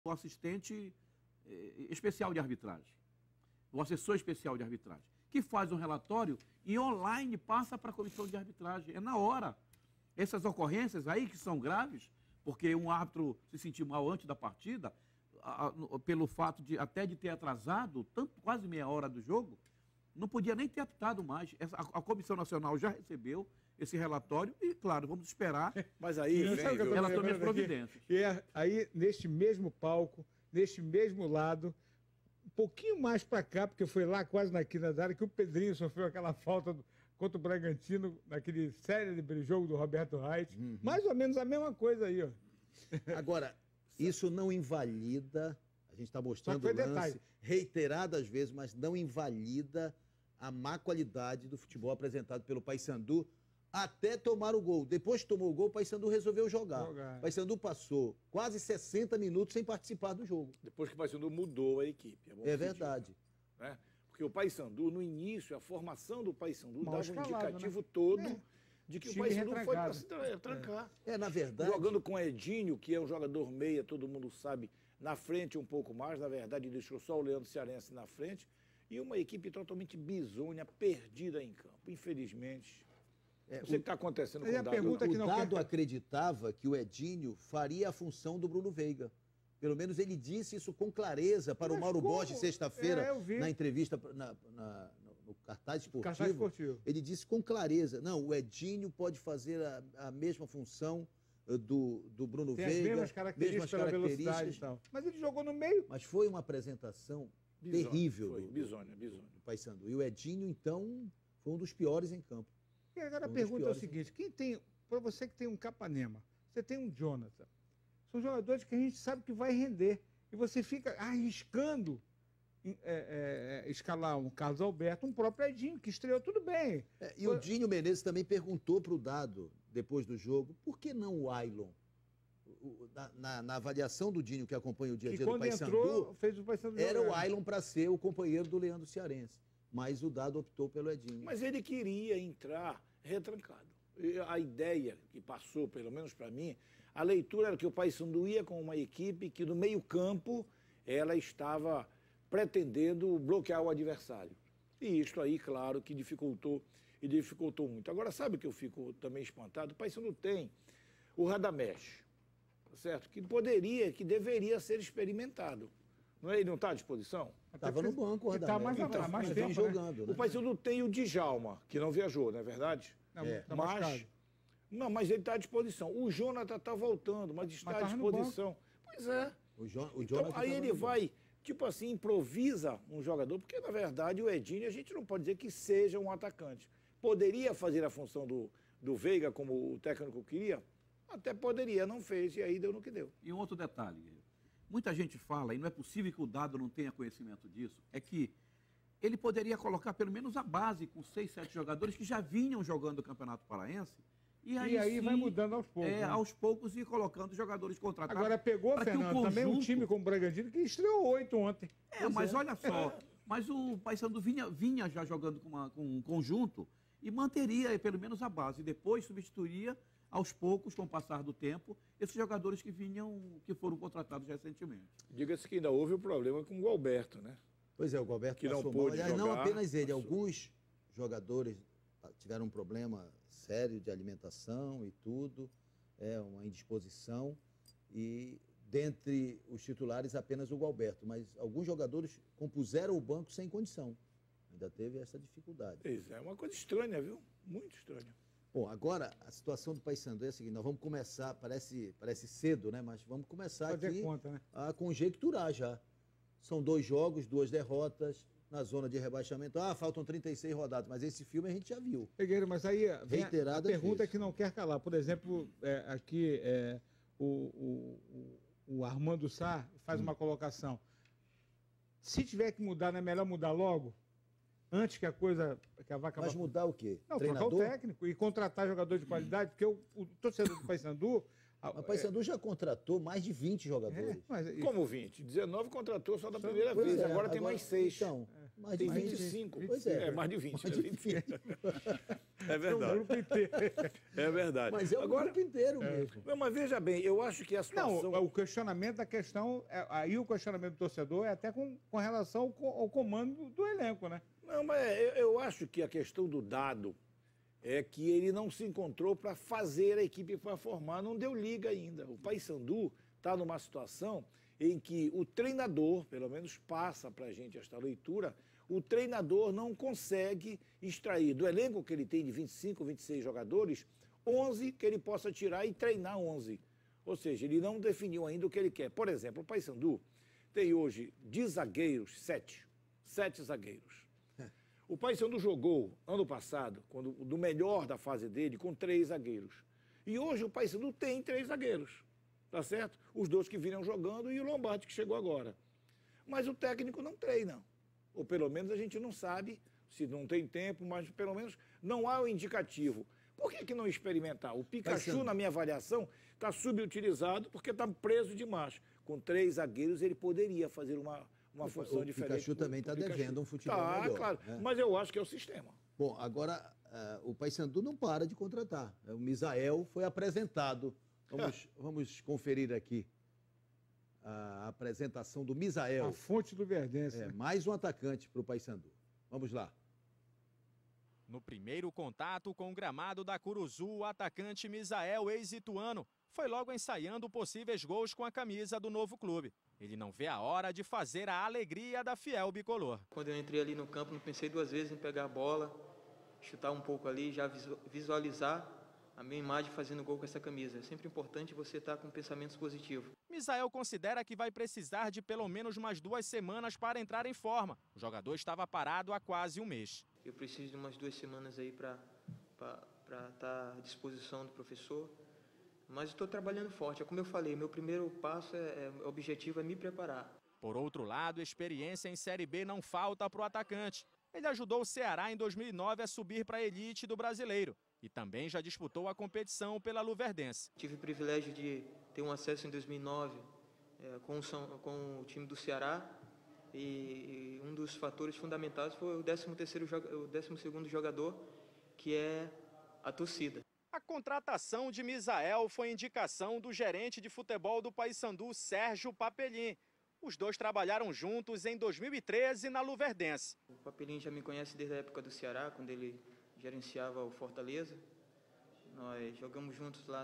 o assistente especial de arbitragem, o assessor especial de arbitragem, que faz um relatório e online passa para a comissão de arbitragem. É na hora. Essas ocorrências aí que são graves, porque um árbitro se sentiu mal antes da partida, pelo fato de até de ter atrasado quase meia hora do jogo, não podia nem ter apitado mais. A Comissão Nacional já recebeu esse relatório e, claro, vamos esperar. Mas aí ela tome as providências. E aí, neste mesmo palco, neste mesmo lado, um pouquinho mais para cá, porque foi lá quase na quina da área que o Pedrinho sofreu aquela falta contra o Bragantino, naquele célebre jogo do Roberto Reit. Mais ou menos a mesma coisa aí, ó. Agora, isso não invalida, a gente está mostrando o lance reiteradas vezes, mas não invalida a má qualidade do futebol apresentado pelo Paysandu até tomar o gol. Depois que tomou o gol, o Paysandu resolveu jogar. O Paysandu passou quase 60 minutos sem participar do jogo. Depois que o Paysandu mudou a equipe. É verdade. Né? Porque o Paysandu, no início, a formação do Paysandu dava um indicativo todo de que o Paysandu foi para se trancar. Na verdade... Jogando com Edinho, que é um jogador meia, todo mundo sabe, na frente um pouco mais, na verdade deixou só o Leandro Cearense na frente, e uma equipe totalmente bizonha, perdida em campo, infelizmente. Não sei o que está acontecendo com o Dado. O Dado acreditava que o Edinho faria a função do Bruno Veiga. Pelo menos ele disse isso com clareza para o Mauro Borges sexta-feira, na entrevista no cartaz esportivo. Ele disse com clareza, não, o Edinho pode fazer a mesma função do Bruno Veiga. Tem as mesmas características pela velocidade e tal. Mas ele jogou no meio. Mas foi uma apresentação terrível do Paysandu. E o Edinho, então, foi um dos piores em campo. E agora a pergunta é o seguinte, para você que tem um Capanema, você tem um Jonathan, são jogadores que a gente sabe que vai render. E você fica arriscando escalar um Carlos Alberto, um próprio Edinho, que estreou tudo bem. E o Dinho Menezes também perguntou para o Dado, depois do jogo, por que não o Ailon? Na avaliação do Dinho, que acompanha o dia a dia do Paysandu, era o Ailon para ser o companheiro do Leandro Cearense. Mas o Dado optou pelo Edinho. Mas ele queria entrar retrancado. A ideia que passou, pelo menos para mim, a leitura era que o Paysandu ia com uma equipe que no meio-campo ela estava pretendendo bloquear o adversário. E isso aí, claro, que dificultou muito. Agora, sabe o que eu fico também espantado? O Paysandu tem o Radamés, certo? Que deveria ser experimentado. Ele não está à disposição? Estava no banco, o Radamés. Está mais tempo jogando. O Paysandu tem o Djalma, que não viajou, não é verdade? Mas ele está à disposição. O Jonathan está voltando, mas está à disposição. Pois é. Então, aí ele vai, tipo assim, improvisa um jogador, porque, na verdade, o Edinho, a gente não pode dizer que seja um atacante. Poderia fazer a função do Veiga, como o técnico queria? Até poderia, não fez, e aí deu no que deu. E um outro detalhe, muita gente fala, e não é possível que o Dado não tenha conhecimento disso, é que ele poderia colocar pelo menos a base com 6, 7 jogadores que já vinham jogando o Campeonato Paraense. E aí vai mudando aos poucos. Aos poucos e colocando jogadores contratados. Agora pegou, Fernando, também um time como o Bragantino que estreou 8 ontem. Mas olha só, mas o Paysandu vinha já jogando com um conjunto e manteria pelo menos a base. Depois substituiria aos poucos, com o passar do tempo, esses jogadores que foram contratados recentemente. Diga-se que ainda houve o problema com o Alberto, né? Pois é, o Alberto que não pôde jogar. Não apenas ele, alguns jogadores tiveram um problema sério de alimentação e tudo, uma indisposição, e dentre os titulares apenas o Gualberto, mas alguns jogadores compuseram o banco sem condição. Ainda teve essa dificuldade. Isso é uma coisa estranha, viu? Muito estranha. Bom, agora a situação do Paysandu é a seguinte, nós vamos começar, parece cedo, né? Mas vamos começar aqui a conjecturar já. São 2 jogos, 2 derrotas na zona de rebaixamento. Faltam 36 rodadas, mas esse filme a gente já viu. Pegueiro, mas aí vem a pergunta vezes. Que não quer calar. Por exemplo, aqui o Armando Sá faz uma colocação. Se tiver que mudar, não é melhor mudar logo? Antes que a vaca... Mas mudar o quê? Não, trocar o técnico e contratar jogador de qualidade, porque o torcedor do Paysandu... O Paysandu já contratou mais de 20 jogadores. Como 20? 19 contratou só da primeira vez, agora tem mais 6. Então, tem 25. Pois é. Mais de 20. Mais de 20. É verdade. É um grupo inteiro. É verdade. Mas é o grupo inteiro mesmo. Não, mas veja bem, eu acho que a situação... Não, o questionamento da questão, aí o questionamento do torcedor é até com relação ao comando do elenco, né? Não, mas eu acho que a questão do Dado é que ele não se encontrou para fazer a equipe para formar, não deu liga ainda. O Paysandu está numa situação em que o treinador, pelo menos passa para a gente esta leitura, o treinador não consegue extrair do elenco que ele tem de 25, 26 jogadores, 11 que ele possa tirar e treinar 11. Ou seja, ele não definiu ainda o que ele quer. Por exemplo, o Paysandu tem hoje de zagueiros 7 zagueiros. O Paysandu jogou, ano passado, do melhor da fase dele, com 3 zagueiros. E hoje o Paysandu tem 3 zagueiros, tá certo? Os 2 que viram jogando e o Lombardi que chegou agora. Mas o técnico não treina. Ou pelo menos a gente não sabe, se não tem tempo, mas pelo menos não há o indicativo. Por que não experimentar? O Pikachu, na minha avaliação, está subutilizado porque está preso demais. Com 3 zagueiros ele poderia fazer uma função diferente. O Pikachu também está devendo um futebol melhor. Claro, mas eu acho que é o sistema. Bom, agora o Paysandu não para de contratar. O Misael foi apresentado. Vamos conferir aqui a apresentação do Misael. A fonte do Verdense. Mais um atacante para o Paysandu. Vamos lá. No primeiro contato com o gramado da Curuzu, o atacante Misael, ex-ituano, foi logo ensaiando possíveis gols com a camisa do novo clube. Ele não vê a hora de fazer a alegria da fiel bicolor. Quando eu entrei ali no campo, não pensei 2 vezes em pegar a bola, chutar um pouco ali, já visualizar a minha imagem fazendo gol com essa camisa. É sempre importante você estar com pensamentos positivos. Misael considera que vai precisar de pelo menos umas 2 semanas para entrar em forma. O jogador estava parado há quase um mês. Eu preciso de umas 2 semanas aí para estar à disposição do professor. Mas estou trabalhando forte. É como eu falei, meu primeiro passo, objetivo é me preparar. Por outro lado, experiência em Série B não falta para o atacante. Ele ajudou o Ceará em 2009 a subir para a elite do brasileiro. E também já disputou a competição pela Luverdense. Tive o privilégio de ter um acesso em 2009 com o time do Ceará. E um dos fatores fundamentais foi o 12º jogador, que é a torcida. A contratação de Misael foi indicação do gerente de futebol do Paysandu, Sérgio Papelin. Os 2 trabalharam juntos em 2013 na Luverdense. O Papelin já me conhece desde a época do Ceará, quando ele gerenciava o Fortaleza. Nós jogamos juntos lá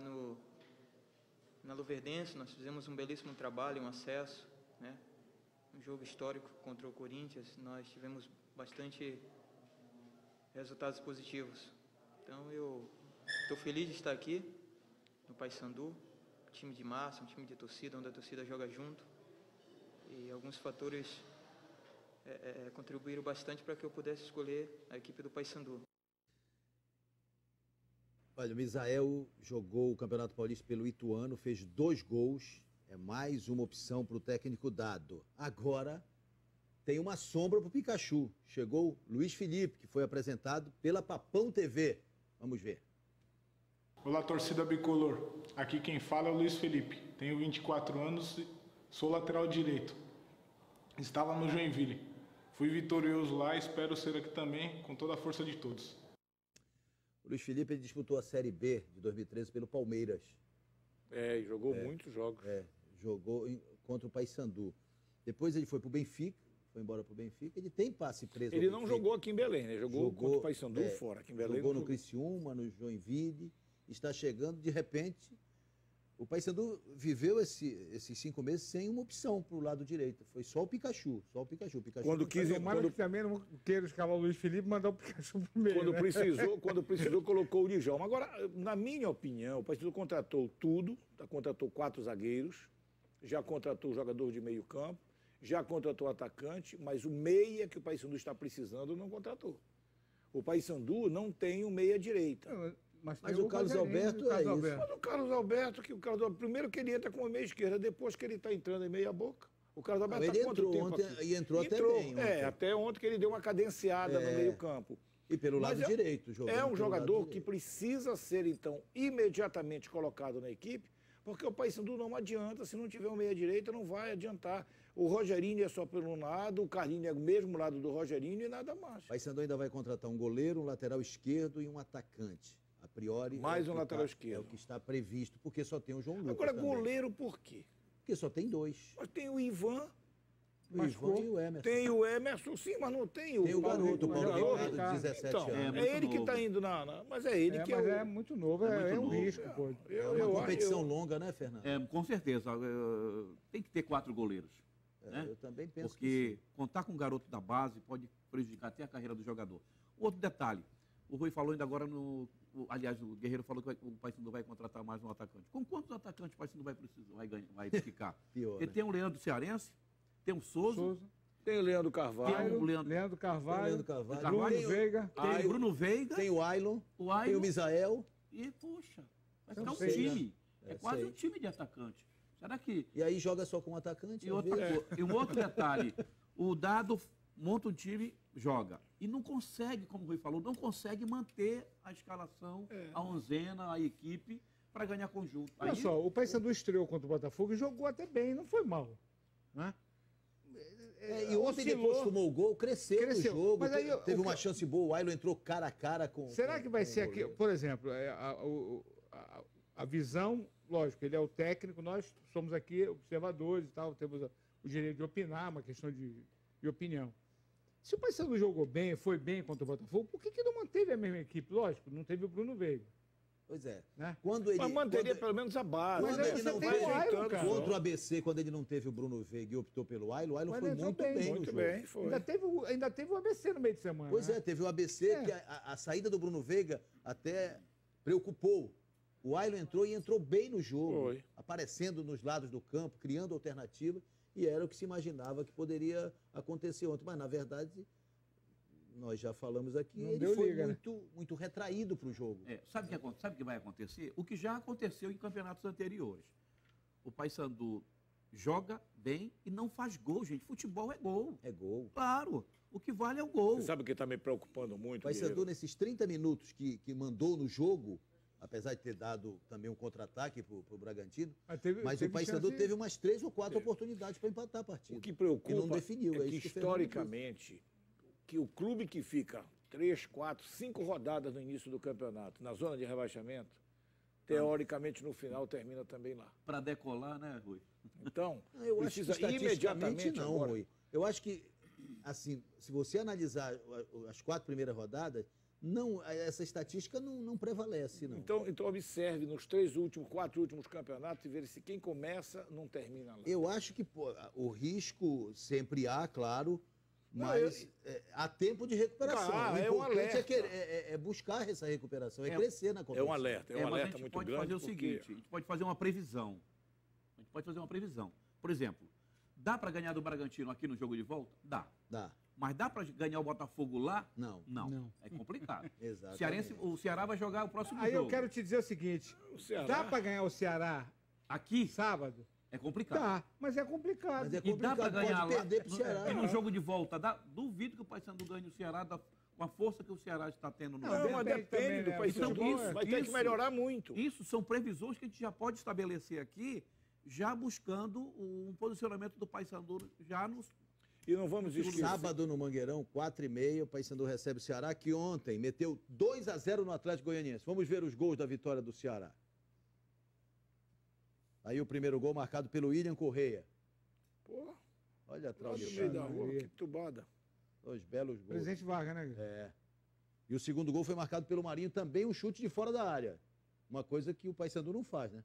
na Luverdense, nós fizemos um belíssimo trabalho, um acesso, né? Um jogo histórico contra o Corinthians, nós tivemos bastante resultados positivos. Então eu estou feliz de estar aqui no Paysandu, time de massa, um time de torcida, onde a torcida joga junto. E alguns fatores contribuíram bastante para que eu pudesse escolher a equipe do Paysandu. Olha, o Misael jogou o Campeonato Paulista pelo Ituano, fez 2 gols. É mais uma opção para o técnico Dado. Agora tem uma sombra para o Pikachu. Chegou Luiz Felipe, que foi apresentado pela Papão TV. Vamos ver. Olá, torcida bicolor. Aqui quem fala é o Luiz Felipe. Tenho 24 anos e sou lateral direito. Estava no Joinville. Fui vitorioso lá e espero ser aqui também, com toda a força de todos. O Luiz Felipe ele disputou a Série B de 2013 pelo Palmeiras. Jogou muitos jogos. Jogou contra o Paysandu. Depois ele foi para o Benfica, foi embora para o Benfica. Ele tem passe preso. Ele não jogou aqui em Belém, né? Jogou contra o Paysandu fora. Aqui em Belém jogou no Criciúma, no Joinville. Está chegando, de repente, o Paysandu viveu esses 5 meses sem uma opção para o lado direito. Foi só o Pikachu. Quando também não queira escalar o Luiz Felipe, mandar o Pikachu primeiro. Quando precisou, colocou o Djalma. Agora, na minha opinião, o Paysandu contratou tudo, contratou 4 zagueiros, já contratou o jogador de meio campo, já contratou o atacante, mas o meia que o Paysandu está precisando não contratou. O Paysandu não tem o meia direita. Mas o Carlos Alberto é isso. Mas o Carlos Alberto, primeiro que ele entra com a meia esquerda, depois que ele está entrando em meia boca. O Carlos Alberto está quanto tempo ontem, aqui? E entrou até bem. Ontem. Até ontem que ele deu uma cadenciada no meio campo. E pelo lado direito. É um jogador que precisa ser, então, imediatamente colocado na equipe, Porque o Paysandu não adianta, se não tiver um meia-direita, não vai adiantar. O Rogerinho é só pelo lado, o Carlinho é o mesmo lado do Rogerinho e nada mais. O Paysandu ainda vai contratar um goleiro, um lateral esquerdo e um atacante. A priori. Mais um lateral esquerdo. É o que está previsto, porque só tem o João Lucas. Agora, também. goleiro por quê? Porque só tem 2. Mas tem o Ivan. O Ivan e o Emerson. Tem o Emerson, sim, mas não tem o... Tem o garoto, o Paulo garoto. Ricardo, de 17 Então, anos. é ele que está indo mas é ele que é o... É muito novo, é um risco, pô. É uma competição longa, né, Fernando? Com certeza. Tem que ter 4 goleiros. Né? Eu também penso Porque contar com um garoto da base pode prejudicar até a carreira do jogador. Outro detalhe, o Rui falou ainda agora aliás, o Guerreiro falou que o Paysandu vai contratar mais um atacante. Com quantos atacantes o Paysandu vai ficar? Pior, Porque né? tem o Leandro Cearense, tem o Souza. Tem o Leandro Carvalho. Tem o Leandro Carvalho. Bruno Veiga. Tem o Bruno Veiga. Tem o Ailon. Tem o Misael. E, poxa, vai São ficar um 6, time. né? É quase um time de atacante. Será que... E aí joga só com um atacante? E um outro detalhe, o Dado monta um time, joga. E não consegue, como o Rui falou, não consegue manter a escalação, a onzena, a equipe, para ganhar conjunto. Olha só, o Paysandu estreou contra o Botafogo e jogou até bem, não foi mal. Né? E ontem, depois que tomou o gol, cresceu no jogo. Mas aí, teve uma chance boa, o Ailon entrou cara a cara com... Será que vai ser aqui, por exemplo, a visão, lógico, ele é o técnico, nós somos aqui observadores e tal, temos o direito de opinar, uma questão de opinião. Se o Paysandu jogou bem, foi bem contra o Botafogo, por que não manteve a mesma equipe? Lógico, não teve o Bruno Veiga. Pois é. Né? Mas manteria pelo menos a base. Mas ele não vai Ailon, cara. Contra o ABC, quando ele não teve o Bruno Veiga e optou pelo Ailon, o Ailon foi muito bem no jogo. Foi. Ainda teve o ABC no meio de semana. Pois né? teve o ABC, que a saída do Bruno Veiga até preocupou. O Ailon entrou bem no jogo, aparecendo nos lados do campo, criando alternativa, e era o que se imaginava que poderia acontecer ontem. Mas, na verdade, nós já falamos aqui, ele foi muito retraído para o jogo. Sabe o que vai acontecer? O que já aconteceu em campeonatos anteriores. O Paysandu joga bem e não faz gol, gente. Futebol é gol. É gol. Claro. O que vale é o gol. Você sabe o que está me preocupando muito? O Paysandu, nesses 30 minutos que mandou no jogo, apesar de ter dado também um contra-ataque para o Bragantino, mas o Paysandu teve umas 3 ou 4 oportunidades para empatar a partida. O que preocupa e não definiu. é que historicamente, que o clube que fica 3, 4, 5 rodadas no início do campeonato, na zona de rebaixamento, teoricamente no final termina também lá. Para decolar, né, Rui? Então, eu precisa acho que imediatamente não, agora. Rui. Eu acho que, assim, se você analisar as 4 primeiras rodadas, essa estatística não prevalece, não. Então observe nos 4 últimos campeonatos e veja se quem começa não termina lá. Eu acho que o risco sempre há, claro, mas há tempo de recuperação. O importante é buscar essa recuperação, crescer na competição. É um alerta muito grande. A gente pode fazer o seguinte, a gente pode fazer uma previsão. Por exemplo, dá para ganhar do Bragantino aqui no jogo de volta? Dá. Mas dá para ganhar o Botafogo lá? Não. É complicado. Exatamente. O Ceará vai jogar o próximo Aí jogo. eu quero te dizer o seguinte, dá para ganhar o Ceará aqui sábado? É complicado. Tá, mas é complicado. Mas é complicado, e dá para ganhar pode perder pro Ceará. E no jogo de volta, duvido que o Paysandu ganhe o Ceará com a força que o Ceará está tendo no Não, mas depende do Paysandu. Vai ter que melhorar muito. Isso são previsões que a gente já pode estabelecer aqui, já buscando um posicionamento do Paysandu já nos... E não vamos esquecer. Sábado no Mangueirão, 4h30, o Paysandu recebe o Ceará, que ontem meteu 2-0 no Atlético Goianiense. Vamos ver os gols da vitória do Ceará. Aí o primeiro gol marcado pelo William Correia. Pô, olha atrás no meio da rua, que tubada. 2 belos gols. Presidente Vargas, né? E o segundo gol foi marcado pelo Marinho, também um chute de fora da área. Uma coisa que o Paysandu não faz, né?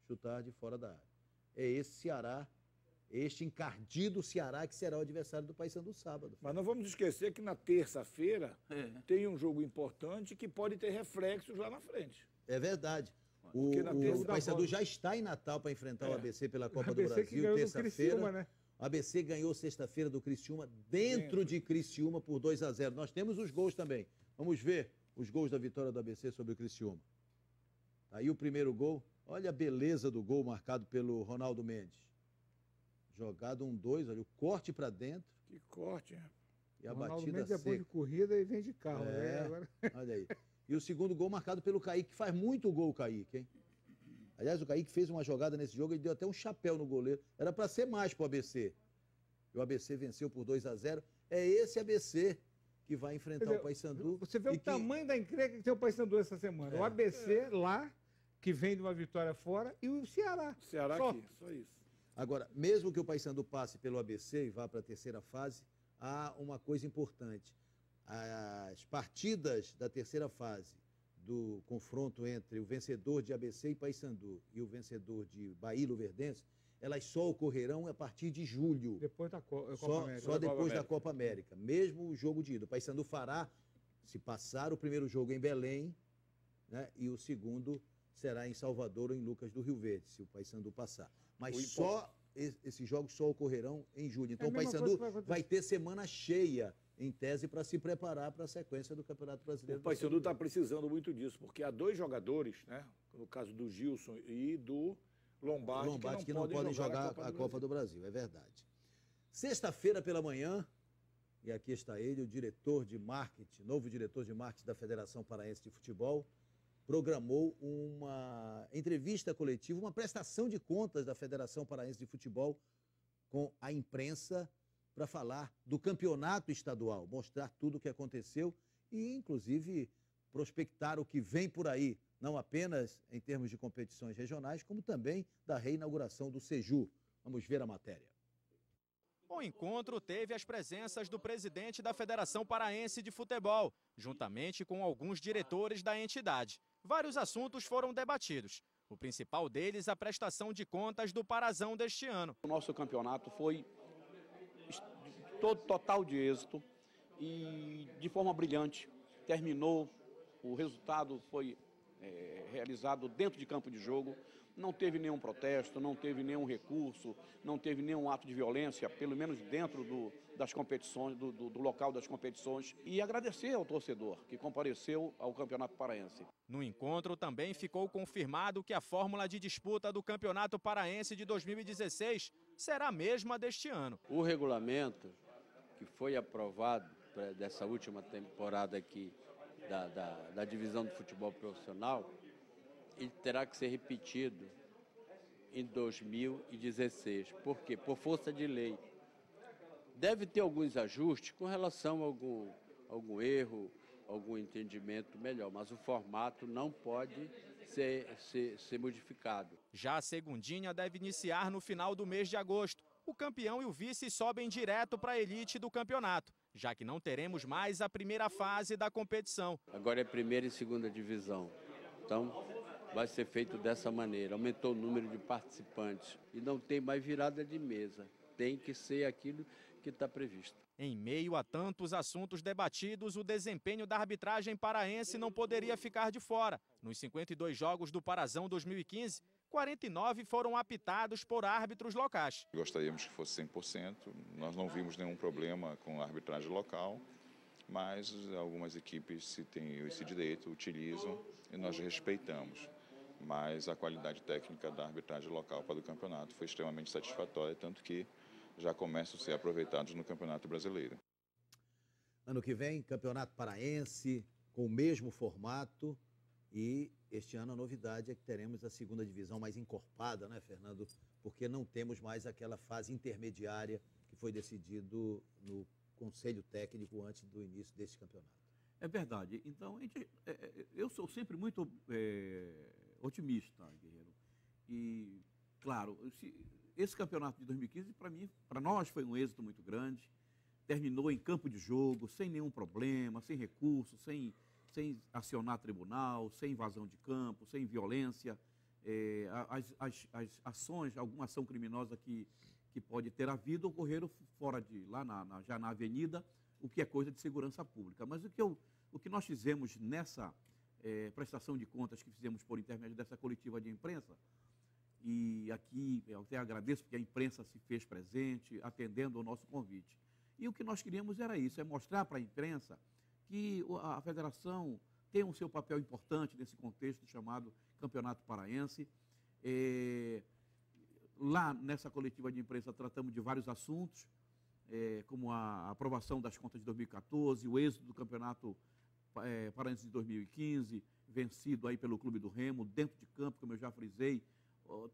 Chutar de fora da área. É esse Ceará, este encardido Ceará que será o adversário do Paysandu sábado. Mas não vamos esquecer que na terça-feira tem um jogo importante que pode ter reflexos lá na frente. É verdade. O Paysandu já está em Natal para enfrentar o ABC pela Copa do Brasil, terça-feira. Né? O ABC ganhou sexta-feira do Criciúma, dentro de Criciúma, por 2-0. Nós temos os gols também. Vamos ver os gols da vitória do ABC sobre o Criciúma. Aí o primeiro gol. Olha a beleza do gol marcado pelo Ronaldo Mendes. Jogado 1-2, olha o corte para dentro. Que corte, hein? E a Ronaldo batida Mendes seca. É bom de corrida e vem de carro. Agora... Olha aí. E o segundo gol marcado pelo Kaique, que faz muito gol o Kaique, hein? Aliás, o Kaique fez uma jogada nesse jogo, ele deu até um chapéu no goleiro. Era para ser mais para o ABC. E o ABC venceu por 2-0. É esse ABC que vai enfrentar o Paysandu. Você vê o tamanho da encrenca que tem o Paysandu essa semana. O ABC lá, que vem de uma vitória fora, e o Ceará. Ceará aqui, só isso. Agora, mesmo que o Paysandu passe pelo ABC e vá para a terceira fase, há uma coisa importante. As partidas da terceira fase do confronto entre o vencedor de ABC e Paysandu e o vencedor de Bahia e Luverdense, elas só ocorrerão a partir de julho. Depois da Copa América. Só depois da Copa América. Mesmo o jogo de ida. O Paysandu fará, se passar, o primeiro jogo em Belém, né, e o segundo será em Salvador ou em Lucas do Rio Verde, se o Paysandu passar. Mas esses jogos só ocorrerão em julho. Então o Paysandu vai ter semana cheia, em tese, para se preparar para a sequência do Campeonato Brasileiro. O Paysandu está precisando muito disso, porque há 2 jogadores, né, no caso do Gilson e do Lombardi que não podem jogar a Copa do Brasil, é verdade. Sexta-feira pela manhã, e aqui está ele, o diretor de marketing, novo diretor de marketing da Federação Paraense de Futebol, programou uma entrevista coletiva, uma prestação de contas da Federação Paraense de Futebol com a imprensa para falar do campeonato estadual, mostrar tudo o que aconteceu e, inclusive, prospectar o que vem por aí, não apenas em termos de competições regionais, como também da reinauguração do Seju. Vamos ver a matéria. O encontro teve as presenças do presidente da Federação Paraense de Futebol, juntamente com alguns diretores da entidade. Vários assuntos foram debatidos. O principal deles, a prestação de contas do Parazão deste ano. O nosso campeonato foi total de êxito e de forma brilhante. Terminou, o resultado foi realizado dentro de campo de jogo. Não teve nenhum protesto, não teve nenhum recurso, não teve nenhum ato de violência, pelo menos dentro das competições, do local das competições. E agradecer ao torcedor que compareceu ao Campeonato Paraense. No encontro também ficou confirmado que a fórmula de disputa do Campeonato Paraense de 2016 será a mesma deste ano. O regulamento que foi aprovado dessa última temporada aqui da divisão do futebol profissional, ele terá que ser repetido em 2016. Por quê? Por força de lei. Deve ter alguns ajustes com relação a algum erro, algum entendimento melhor, mas o formato não pode ser modificado. Já a segundinha deve iniciar no final do mês de agosto. O campeão e o vice sobem direto para a elite do campeonato, já que não teremos mais a primeira fase da competição. Agora é primeira e segunda divisão. Então, vai ser feito dessa maneira. Aumentou o número de participantes e não tem mais virada de mesa. Tem que ser aquilo que está previsto. Em meio a tantos assuntos debatidos, o desempenho da arbitragem paraense não poderia ficar de fora. Nos 52 jogos do Parazão 2015, 49 foram apitados por árbitros locais. Gostaríamos que fosse 100%, nós não vimos nenhum problema com a arbitragem local, mas algumas equipes, se têm esse direito, utilizam e nós respeitamos. Mas a qualidade técnica da arbitragem local para o campeonato foi extremamente satisfatória, tanto que já começam a ser aproveitados no Campeonato Brasileiro. Ano que vem, Campeonato Paraense, com o mesmo formato, e este ano a novidade é que teremos a segunda divisão mais encorpada, né, Fernando? Porque não temos mais aquela fase intermediária que foi decidido no Conselho Técnico antes do início deste campeonato. É verdade. Então, eu sou sempre muito otimista, Guerreiro. E, claro, esse campeonato de 2015, para nós, foi um êxito muito grande. Terminou em campo de jogo, sem nenhum problema, sem recurso, sem acionar tribunal, sem invasão de campo, sem violência. As ações, alguma ação criminosa que pode ter havido, ocorreram fora já na avenida, o que é coisa de segurança pública. Mas o que nós fizemos nessa prestação de contas que fizemos por intermédio dessa coletiva de imprensa, e aqui eu até agradeço porque a imprensa se fez presente, atendendo ao nosso convite. E o que nós queríamos era isso, é mostrar para a imprensa que a federação tem o seu papel importante nesse contexto chamado Campeonato Paraense. Lá nessa coletiva de imprensa tratamos de vários assuntos, como a aprovação das contas de 2014, o êxito do Campeonato Paraense de 2015, vencido aí pelo Clube do Remo, dentro de campo, como eu já frisei,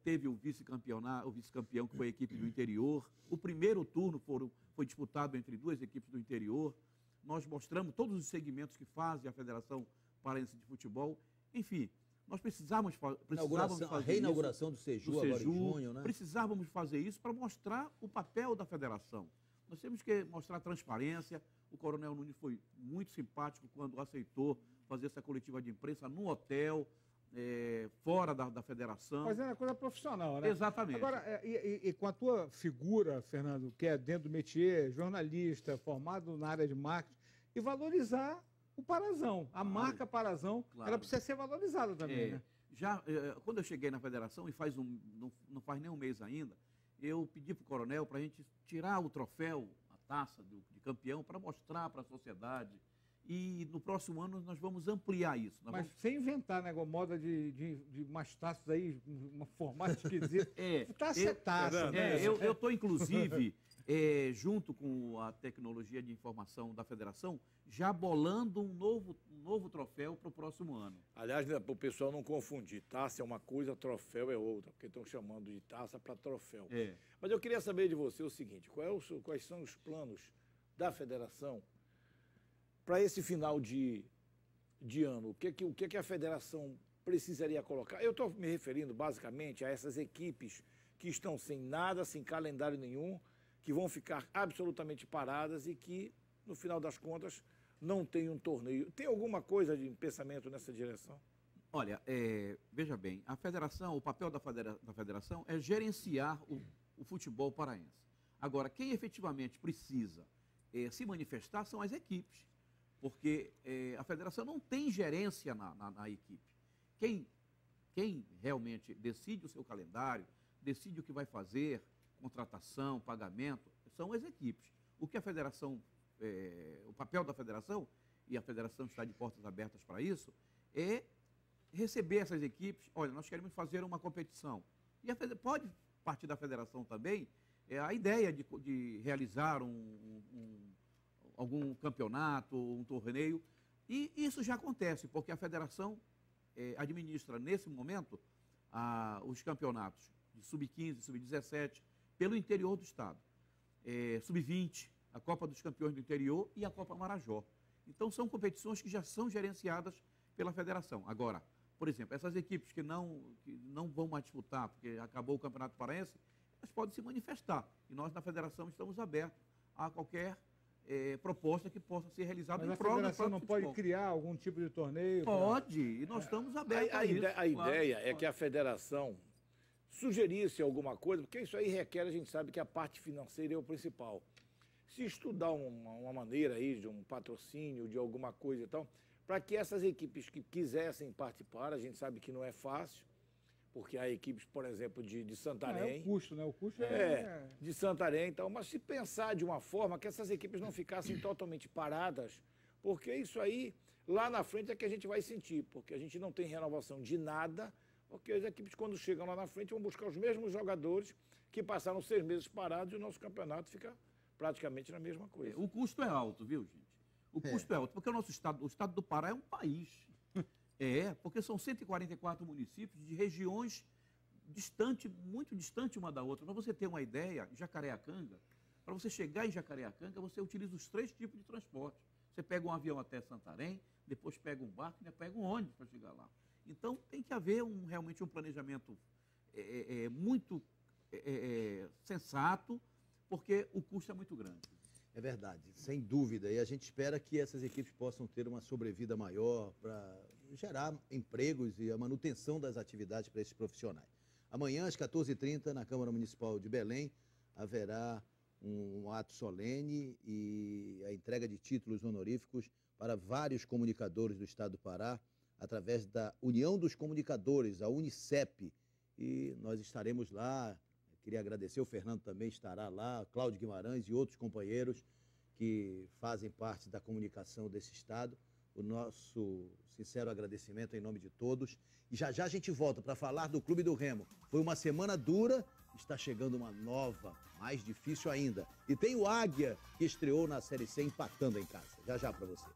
teve o vice-campeão, que foi a equipe do interior. O primeiro turno foi disputado entre duas equipes do interior. Nós mostramos todos os segmentos que fazem a Federação Paraense de Futebol. Enfim, nós precisávamos fazer a reinauguração do Seju agora em junho, né? Precisávamos fazer isso para mostrar o papel da federação. Nós temos que mostrar transparência. O Coronel Nunes foi muito simpático quando aceitou fazer essa coletiva de imprensa no hotel, fora da federação. Fazendo a coisa profissional, né? Exatamente. Agora, e com a tua figura, Fernando, que é dentro do métier, jornalista, formado na área de marketing, e valorizar o Parazão. A marca Parazão, ela precisa ser valorizada também, né? Quando eu cheguei na federação, e não faz nem um mês ainda, eu pedi para o coronel para a gente tirar o troféu, a taça de campeão, para mostrar para a sociedade. E no próximo ano nós vamos ampliar isso. Mas sem inventar, né? Moda de umas taças aí, um formato esquisito. Taça é taça, né? Eu estou, inclusive, junto com a tecnologia de informação da federação, já bolando um novo troféu para o próximo ano. Aliás, né, para o pessoal não confundir, taça é uma coisa, troféu é outra, porque estão chamando de taça para troféu. Mas eu queria saber de você o seguinte, quais são os planos da federação para esse final de ano? O que a federação precisaria colocar? Eu estou me referindo basicamente a essas equipes que estão sem nada, sem calendário nenhum, que vão ficar absolutamente paradas e que, no final das contas, não tem um torneio. Tem alguma coisa de pensamento nessa direção? Olha, veja bem, o papel da federação é gerenciar o futebol paraense. Agora, quem efetivamente precisa se manifestar são as equipes, porque a federação não tem gerência na equipe. Quem realmente decide o seu calendário, decide o que vai fazer, contratação, pagamento, são as equipes. O que a federação, o papel da federação, e a federação está de portas abertas para isso, é receber essas equipes. Olha, nós queremos fazer uma competição. E pode partir da federação também a ideia de realizar algum campeonato, um torneio. E isso já acontece, porque a federação administra, nesse momento, os campeonatos de sub-15, sub-17, pelo interior do estado. Sub-20, a Copa dos Campeões do Interior e a Copa Marajó. Então, são competições que já são gerenciadas pela federação. Agora, por exemplo, essas equipes que não vão mais disputar, porque acabou o Campeonato Paraense, elas podem se manifestar. E nós, na federação, estamos abertos a qualquer proposta que possa ser realizada em prol do Mas a federação não pode criar algum tipo de torneio? Pode, e nós estamos abertos a isso. A ideia é que a federação sugerisse alguma coisa, porque isso aí requer, a gente sabe que a parte financeira é o principal. Se estudar uma maneira aí de um patrocínio, de alguma coisa e tal, para que essas equipes que quisessem participar, a gente sabe que não é fácil, porque há equipes, por exemplo, de Santarém. É o custo, né? O custo de Santarém e tal, mas se pensar de uma forma que essas equipes não ficassem totalmente paradas, porque isso aí, lá na frente é que a gente vai sentir, porque a gente não tem renovação de nada, porque as equipes, quando chegam lá na frente, vão buscar os mesmos jogadores que passaram 6 meses parados e o nosso campeonato fica praticamente na mesma coisa. O custo é alto, viu, gente? O custo é alto, porque o estado do Pará é um país. Porque são 144 municípios de regiões muito distantes uma da outra. Para você ter uma ideia, Jacareacanga, para você chegar em Jacareacanga, você utiliza os 3 tipos de transporte. Você pega um avião até Santarém, depois pega um barco e pega um ônibus para chegar lá. Então, tem que haver realmente um planejamento muito sensato, porque o custo é muito grande. É verdade, sem dúvida. E a gente espera que essas equipes possam ter uma sobrevida maior para gerar empregos e a manutenção das atividades para esses profissionais. Amanhã, às 14h30, na Câmara Municipal de Belém, haverá um ato solene e a entrega de títulos honoríficos para vários comunicadores do Estado do Pará, através da União dos Comunicadores, a Unicep. E nós estaremos lá. Queria agradecer, o Fernando também estará lá, Cláudio Guimarães e outros companheiros que fazem parte da comunicação desse Estado. O nosso sincero agradecimento em nome de todos. E já já a gente volta para falar do Clube do Remo. Foi uma semana dura, está chegando uma nova, mais difícil ainda. E tem o Águia, que estreou na Série C empatando em casa. Já já para você.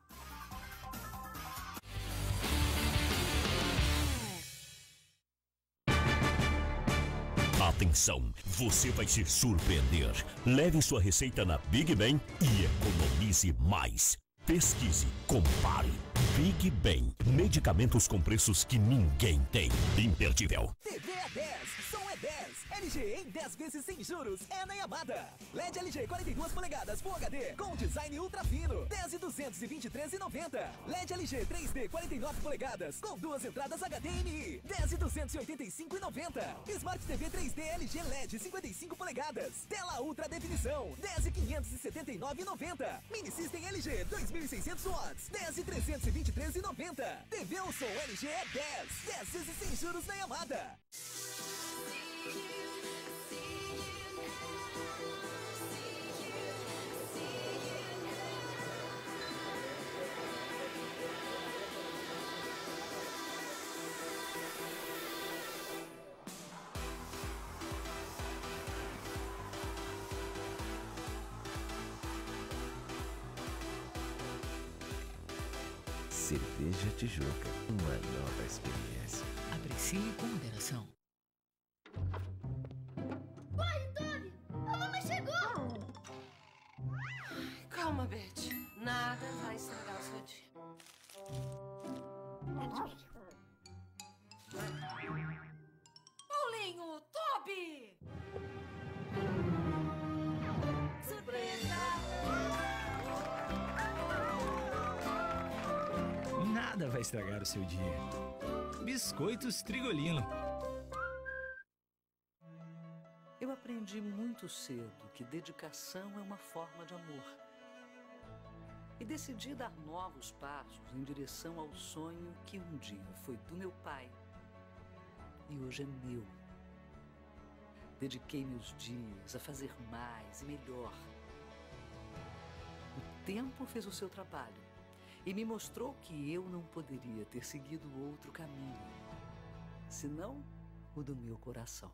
Atenção, você vai se surpreender. Leve sua receita na Big Ben e economize mais. Pesquise, compare. Big Ben. Medicamentos com preços que ninguém tem. Imperdível. TV é 10, som é 10. LG em 10 vezes sem juros é na Yamada. LED LG 42 polegadas Full HD com design ultra fino. 10.223,90. LED LG 3D 49 polegadas com 2 entradas HDMI. 10.285,90. Smart TV 3D LG LED 55 polegadas. Tela ultra definição. 10.579,90. Mini System LG 2.600 watts. 10.323,90. TV ou som LG é 10. 10 vezes sem juros na Yamada. Cerveja Tijuca, uma nova experiência. Aprecie com moderação. Corre, Toby! A mamãe chegou! Calma, Beth. Nada vai estragar o seu dia. Paulinho! Toby! Nada vai estragar o seu dia. Biscoitos Trigolino. Eu aprendi muito cedo que dedicação é uma forma de amor. E decidi dar novos passos em direção ao sonho que um dia foi do meu pai e hoje é meu. Dediquei meus dias a fazer mais e melhor. O tempo fez o seu trabalho e me mostrou que eu não poderia ter seguido outro caminho, senão o do meu coração.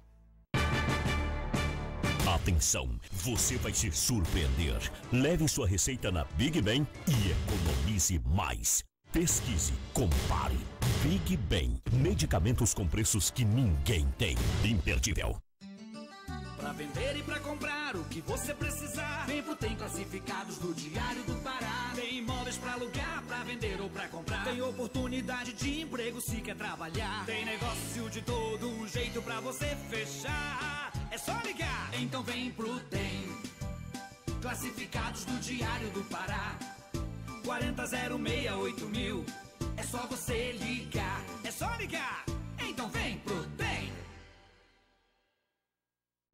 Atenção, você vai se surpreender. Leve sua receita na Big Ben e economize mais. Pesquise, compare. Big Ben. Medicamentos com preços que ninguém tem. Imperdível. Pra vender e pra comprar o que você precisar, vem pro Tem Classificados do Diário do Pará. Tem imóveis pra alugar, pra vender ou pra comprar. Tem oportunidade de emprego se quer trabalhar. Tem negócio de todo um jeito pra você fechar. É só ligar, então vem pro Tem Classificados do Diário do Pará. 40068000. É só você ligar, é só ligar. Então vem pro Tem.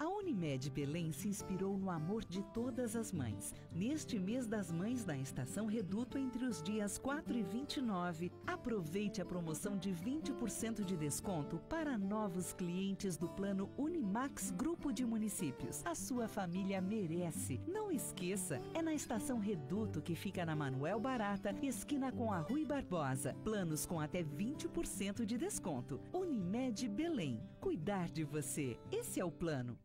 A Unimed Belém se inspirou no amor de todas as mães. Neste mês das mães na Estação Reduto, entre os dias 4 e 29, aproveite a promoção de 20% de desconto para novos clientes do plano Unimax Grupo de Municípios. A sua família merece. Não esqueça, é na Estação Reduto, que fica na Manuel Barata, esquina com a Rui Barbosa. Planos com até 20% de desconto. Unimed Belém. Cuidar de você. Esse é o plano.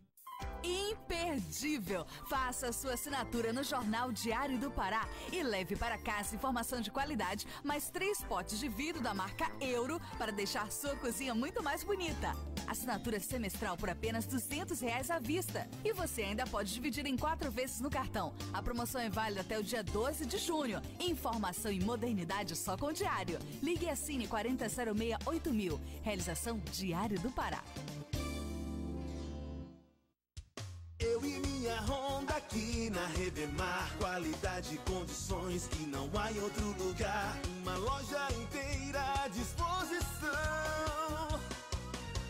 Imperdível! Faça a sua assinatura no Jornal Diário do Pará e leve para casa informação de qualidade, mais 3 potes de vidro da marca Euro para deixar sua cozinha muito mais bonita. Assinatura semestral por apenas R$200 à vista. E você ainda pode dividir em 4 vezes no cartão. A promoção é válida até o dia 12 de junho. Informação e modernidade só com o Diário. Ligue e assine 40068000. Realização Diário do Pará. Eu e minha Honda aqui na Revemar. Qualidade e condições que não há em outro lugar. Uma loja inteira à disposição.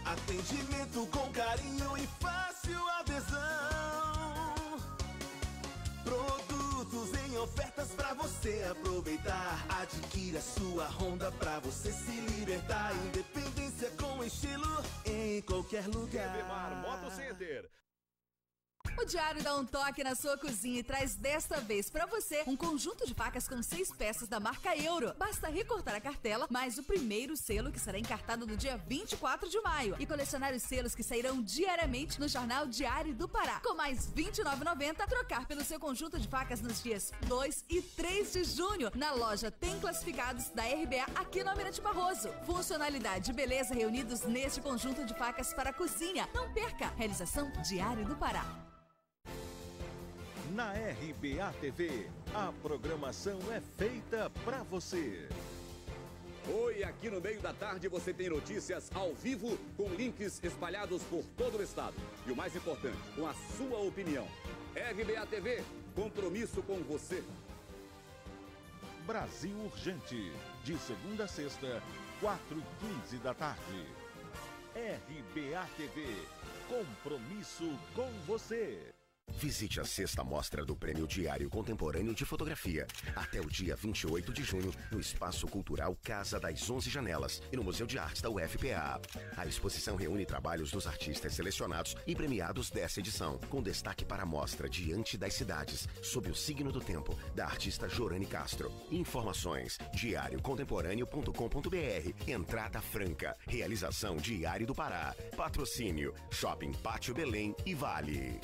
Atendimento com carinho e fácil adesão. Produtos em ofertas pra você aproveitar. Adquira sua Honda pra você se libertar. Independência com estilo em qualquer lugar. Revemar Moto Center. O Diário dá um toque na sua cozinha e traz desta vez pra você um conjunto de facas com 6 peças da marca Euro. Basta recortar a cartela, mais o primeiro selo que será encartado no dia 24 de maio e colecionar os selos que sairão diariamente no jornal Diário do Pará. Com mais R$ 29,90, trocar pelo seu conjunto de facas nos dias 2 e 3 de junho, na loja Tem Classificados da RBA aqui no Almirante Barroso. Funcionalidade e beleza reunidos neste conjunto de facas para a cozinha. Não perca! Realização Diário do Pará. Na RBA TV, a programação é feita pra você. Oi, aqui no meio da tarde você tem notícias ao vivo com links espalhados por todo o estado. E o mais importante, com a sua opinião. RBA TV, compromisso com você. Brasil Urgente, de segunda a sexta, 4h15 da tarde. RBA TV, compromisso com você. Visite a 6ª Mostra do Prêmio Diário Contemporâneo de Fotografia, até o dia 28 de junho, no Espaço Cultural Casa das 11 Janelas e no Museu de Artes da UFPA. A exposição reúne trabalhos dos artistas selecionados e premiados dessa edição, com destaque para a mostra Diante das Cidades, sob o signo do tempo, da artista Jorane Castro. Informações, diariocontemporâneo.com.br. Entrada franca. Realização Diário do Pará. Patrocínio Shopping Pátio Belém e Vale.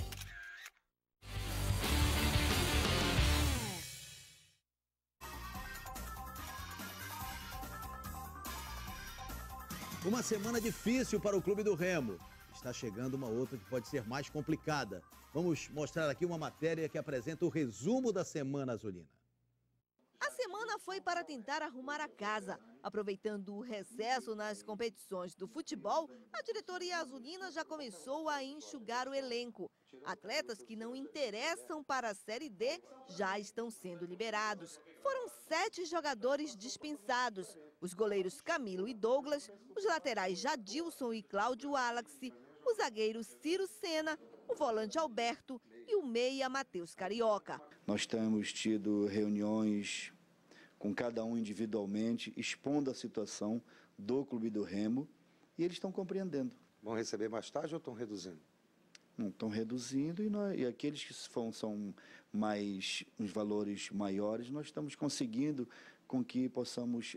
Uma semana difícil para o Clube do Remo. Está chegando uma outra que pode ser mais complicada. Vamos mostrar aqui uma matéria que apresenta o resumo da Semana Azulina. A semana foi para tentar arrumar a casa. Aproveitando o recesso nas competições do futebol, a diretoria azulina já começou a enxugar o elenco. Atletas que não interessam para a Série D já estão sendo liberados. Foram 7 jogadores dispensados. Os goleiros Camilo e Douglas, os laterais Jadilson e Cláudio Wallace, o zagueiro Ciro Sena, o volante Alberto e o meia Matheus Carioca. Nós temos tido reuniões com cada um individualmente, expondo a situação do Clube do Remo, e eles estão compreendendo. Vão receber mais tarde ou estão reduzindo? Não, estão reduzindo e aqueles que são mais uns valores maiores, nós estamos conseguindo com que possamos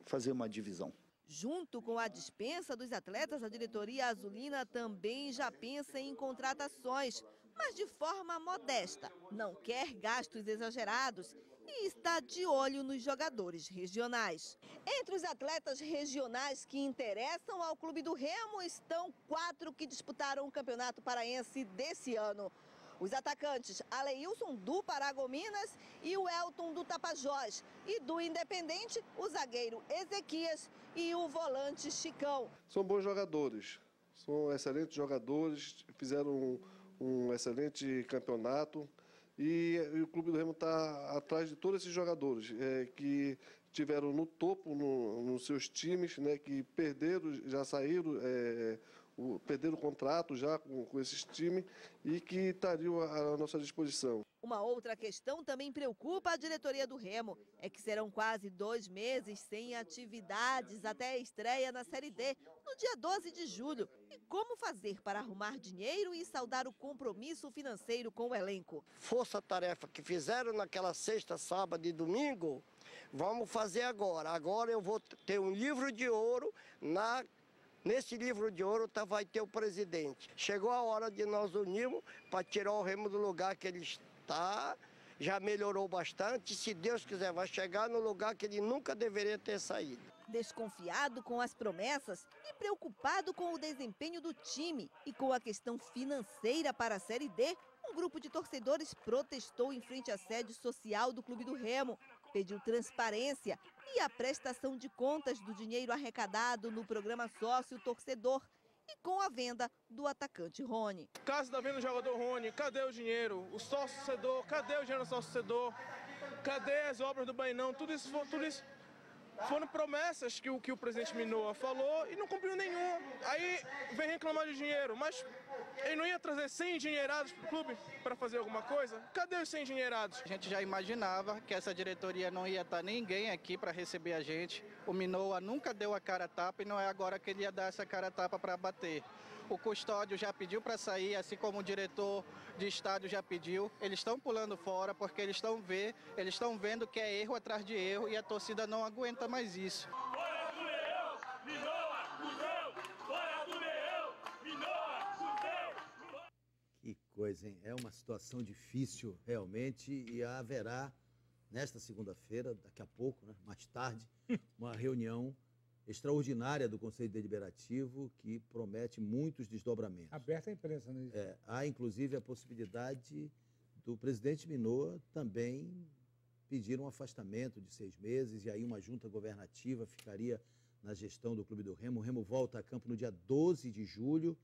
fazer uma divisão. Junto com a dispensa dos atletas, a diretoria azulina também já pensa em contratações, mas de forma modesta. Não quer gastos exagerados e está de olho nos jogadores regionais. Entre os atletas regionais que interessam ao Clube do Remo estão 4 que disputaram o Campeonato Paraense desse ano. Os atacantes Aleilson do Paragominas e o Elton do Tapajós. E do Independente, o zagueiro Ezequias e o volante Chicão. São bons jogadores, são excelentes jogadores, fizeram um excelente campeonato. E o Clube do Remo está atrás de todos esses jogadores que tiveram no topo nos seus times, né, que perderam, já saíram, perderam o contrato já com esses times e que estariam à nossa disposição. Uma outra questão também preocupa a diretoria do Remo, é que serão quase 2 meses sem atividades até a estreia na Série D, no dia 12 de julho. E como fazer para arrumar dinheiro e saldar o compromisso financeiro com o elenco? Força-tarefa que fizeram naquela sexta, sábado e domingo, vamos fazer agora. Agora eu vou ter um livro de ouro Nesse livro de ouro vai ter o presidente. Chegou a hora de nós unirmos para tirar o Remo do lugar que ele está. Já melhorou bastante. Se Deus quiser, vai chegar no lugar que ele nunca deveria ter saído. Desconfiado com as promessas e preocupado com o desempenho do time e com a questão financeira para a Série D, um grupo de torcedores protestou em frente à sede social do Clube do Remo. Pediu transparência e a prestação de contas do dinheiro arrecadado no programa Sócio Torcedor e com a venda do atacante Rony. Caso da venda do jogador Rony, cadê o dinheiro? O sócio torcedor, cadê o dinheiro do sócio torcedor? Cadê as obras do Bainão? Tudo isso foram promessas que o presidente Minoa falou e não cumpriu nenhum. Aí vem reclamar de dinheiro, mas ele não ia trazer 100 engenheirados para o clube para fazer alguma coisa? Cadê os 100 engenheirados? A gente já imaginava que essa diretoria não ia estar ninguém aqui para receber a gente. O Minoa nunca deu a cara a tapa e não é agora que ele ia dar essa cara a tapa para bater. O custódio já pediu para sair, assim como o diretor de estádio já pediu. Eles estão pulando fora porque eles estão vendo que é erro atrás de erro e a torcida não aguenta mais isso. Que coisa, hein? É uma situação difícil, realmente, e haverá, nesta segunda-feira, daqui a pouco, né, mais tarde, uma reunião extraordinária do Conselho Deliberativo que promete muitos desdobramentos. Aberta à imprensa, né? Há, inclusive, a possibilidade do presidente Minoa também pedir um afastamento de 6 meses, e aí uma junta governativa ficaria na gestão do Clube do Remo. O Remo volta a campo no dia 12 de julho.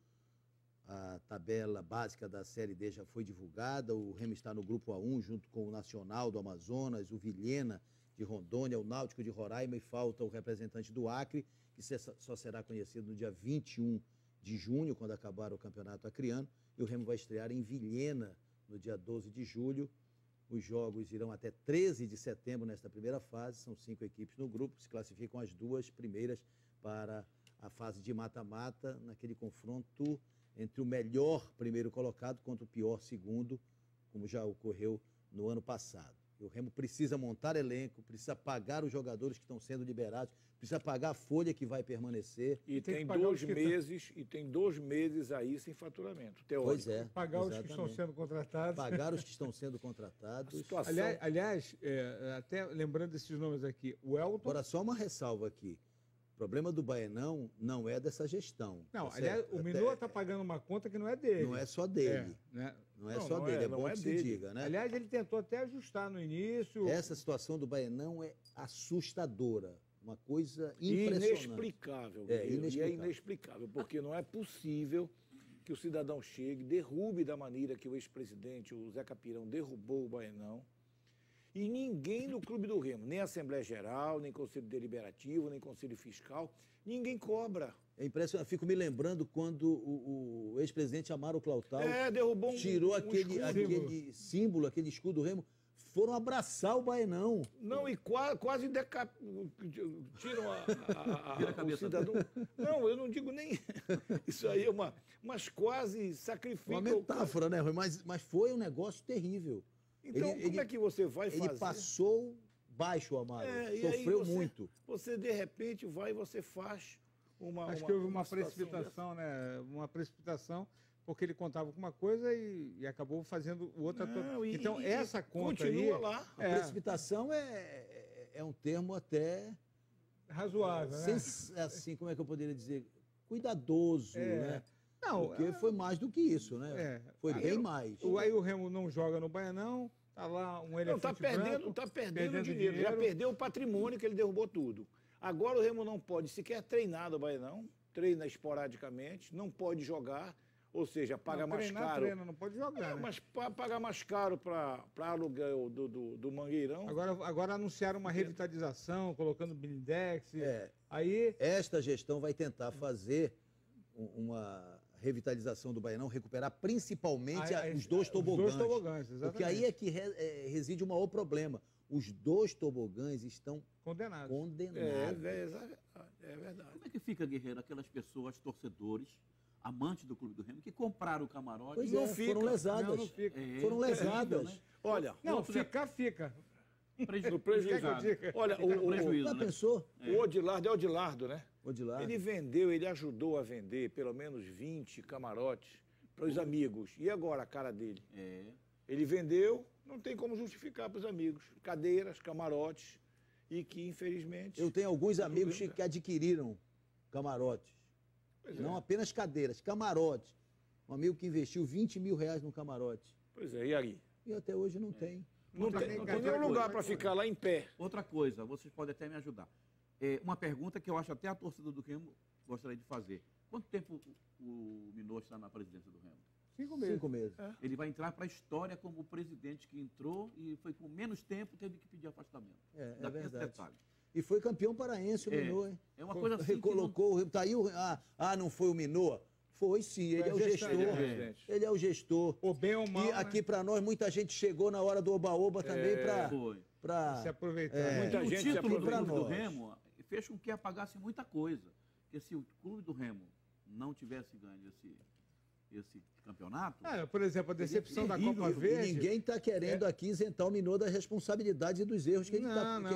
A tabela básica da Série D já foi divulgada. O Remo está no Grupo A1, junto com o Nacional do Amazonas, o Vilhena de Rondônia, o Náutico de Roraima, e falta o representante do Acre, que só será conhecido no dia 21 de junho, quando acabar o campeonato acreano. E o Remo vai estrear em Vilhena no dia 12 de julho. Os jogos irão até 13 de setembro nesta primeira fase. São 5 equipes no grupo, se classificam as 2 primeiras para a fase de mata-mata, naquele confronto entre o melhor primeiro colocado contra o pior segundo, como já ocorreu no ano passado. O Remo precisa montar elenco, precisa pagar os jogadores que estão sendo liberados, precisa pagar a folha que vai permanecer. E tem 2 meses, e tem 2 meses aí sem faturamento, teórico. Pois é. Pagar os que estão sendo contratados. Pagar os que estão sendo contratados. Situação... Aliás, até lembrando desses nomes aqui, o Elton... Agora, só uma ressalva aqui. O problema do Baenão não é dessa gestão. Não, aliás, o Minoa está pagando uma conta que não é dele. Não é só dele. Né? Não é só dele, é bom que se diga, né? Aliás, ele tentou até ajustar no início. Essa situação do Baenão é assustadora. Uma coisa impressionante. Inexplicável. E é inexplicável, porque não é possível que o cidadão chegue, derrube da maneira que o ex-presidente, o Zé Capirão, derrubou o Baenão. E ninguém no Clube do Remo, nem Assembleia Geral, nem Conselho Deliberativo, nem Conselho Fiscal, ninguém cobra. É impressionante. Fico me lembrando quando o ex-presidente Amaro Clautal derrubou tirou aquele símbolo, aquele escudo do Remo, foram abraçar o Baenão. Não, e quase tiram o cidadão. Não, eu não digo nem... Isso aí é mas quase sacrificam... Uma metáfora, né, Rui? Mas foi um negócio terrível. Então, como é que você vai fazer? Ele passou baixo, Amaro. Sofreu muito. Você, de repente, vai e você faz uma... Acho que houve uma precipitação, né? Uma precipitação, porque ele contava com uma coisa e acabou fazendo outra. Então, essa conta continua aí... lá. A precipitação é um termo até... razoável, né? Assim, como é que eu poderia dizer? Cuidadoso, né? Não, porque foi mais do que isso, né? Foi bem mais. Aí o Remo não joga no Baianão, tá lá um elefante branco. Tá perdendo dinheiro. Já perdeu o patrimônio que ele derrubou tudo. Agora o Remo não pode sequer treinar no Baianão, treina esporadicamente, não pode jogar, ou seja, paga mais caro. Treina, não pode jogar, né? Mas paga mais caro para aluguel do Mangueirão. Agora anunciaram uma revitalização, colocando blindex. Aí esta gestão vai tentar fazer uma revitalização do Baianão, recuperar principalmente os 2 tobogãs. Os 2 tobogãs, exatamente. Porque aí é que reside o maior problema. Os 2 tobogãs estão condenados. É verdade. Como é que fica, Guerreiro, aquelas pessoas, torcedores, amantes do Clube do Remo, que compraram o camarote e não ficam? Foram lesadas. Não fica. Foram lesadas. Né? Olha... Não, fica. Prejudicado. Olha, já pensou? O Odilardo, né? Odilardo. Ele ajudou a vender pelo menos 20 camarotes para os amigos. E agora a cara dele? Ele vendeu, não tem como justificar para os amigos. Cadeiras, camarotes, e que infelizmente... Eu tenho alguns amigos que adquiriram camarotes. Não apenas cadeiras, camarotes. Um amigo que investiu 20 mil reais num camarote. Pois é, e aí? E até hoje não tem. Não tem nenhum lugar para ficar lá em pé. Outra coisa, vocês podem até me ajudar. Uma pergunta que eu acho até a torcida do Remo gostaria de fazer. Quanto tempo o Minoa está na presidência do Remo? 5 meses. 5 meses. Ele vai entrar para a história como o presidente que entrou e foi com menos tempo, teve que pedir afastamento. É verdade. E foi campeão paraense o Minoa, hein? É uma coisa assim. Recolocou, não... tá aí não foi o Minoa? Foi sim, ele é o gestor. Ele é o gestor. O bem ou mal, e aqui para nós, muita gente chegou na hora do oba-oba também para se aproveitar. Muita gente o título do Clube do Remo fez com que apagasse muita coisa. Porque se o Clube do Remo não tivesse ganho esse campeonato... por exemplo, a decepção da Copa Verde... E ninguém está querendo aqui isentar o Minot da responsabilidade e dos erros que ele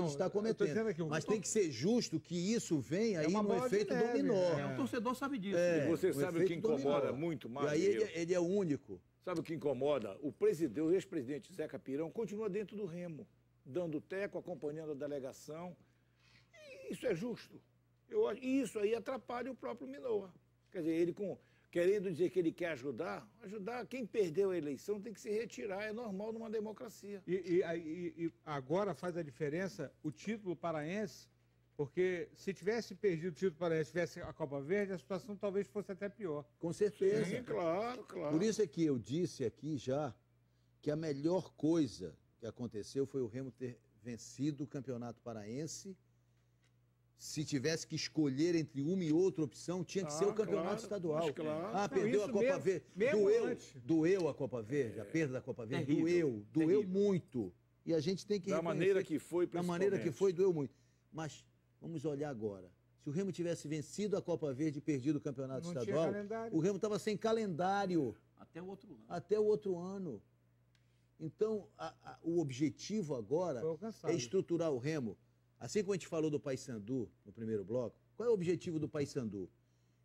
está cometendo. Mas tem que ser justo que isso venha aí no efeito dominó. O torcedor sabe disso. E você sabe o que incomoda muito mais? E aí ele é o único. Sabe o que incomoda? O ex-presidente Zé Capirão continua dentro do Remo, dando teco, acompanhando a delegação. E isso é justo. E isso aí atrapalha o próprio Minot. Quer dizer, ele querendo dizer que ele quer ajudar quem perdeu a eleição tem que se retirar, é normal numa democracia. E agora faz a diferença o título paraense, porque se tivesse perdido o título paraense, tivesse a Copa Verde, a situação talvez fosse até pior. Com certeza. Sim, claro. Por isso é que eu disse aqui já que a melhor coisa que aconteceu foi o Remo ter vencido o Campeonato Paraense. Se tivesse que escolher entre uma e outra opção, tinha que ser o campeonato estadual. Claro. Perdeu a Copa Verde. Doeu a Copa Verde, a perda da Copa Verde. Doeu muito. E a gente tem que da maneira que foi, da maneira que foi, doeu muito. Mas vamos olhar agora. Se o Remo tivesse vencido a Copa Verde e perdido o campeonato estadual, o Remo estava sem calendário. Até o outro ano. Então, o objetivo agora é estruturar o Remo. Assim como a gente falou do Paysandu no primeiro bloco, qual é o objetivo do Paysandu?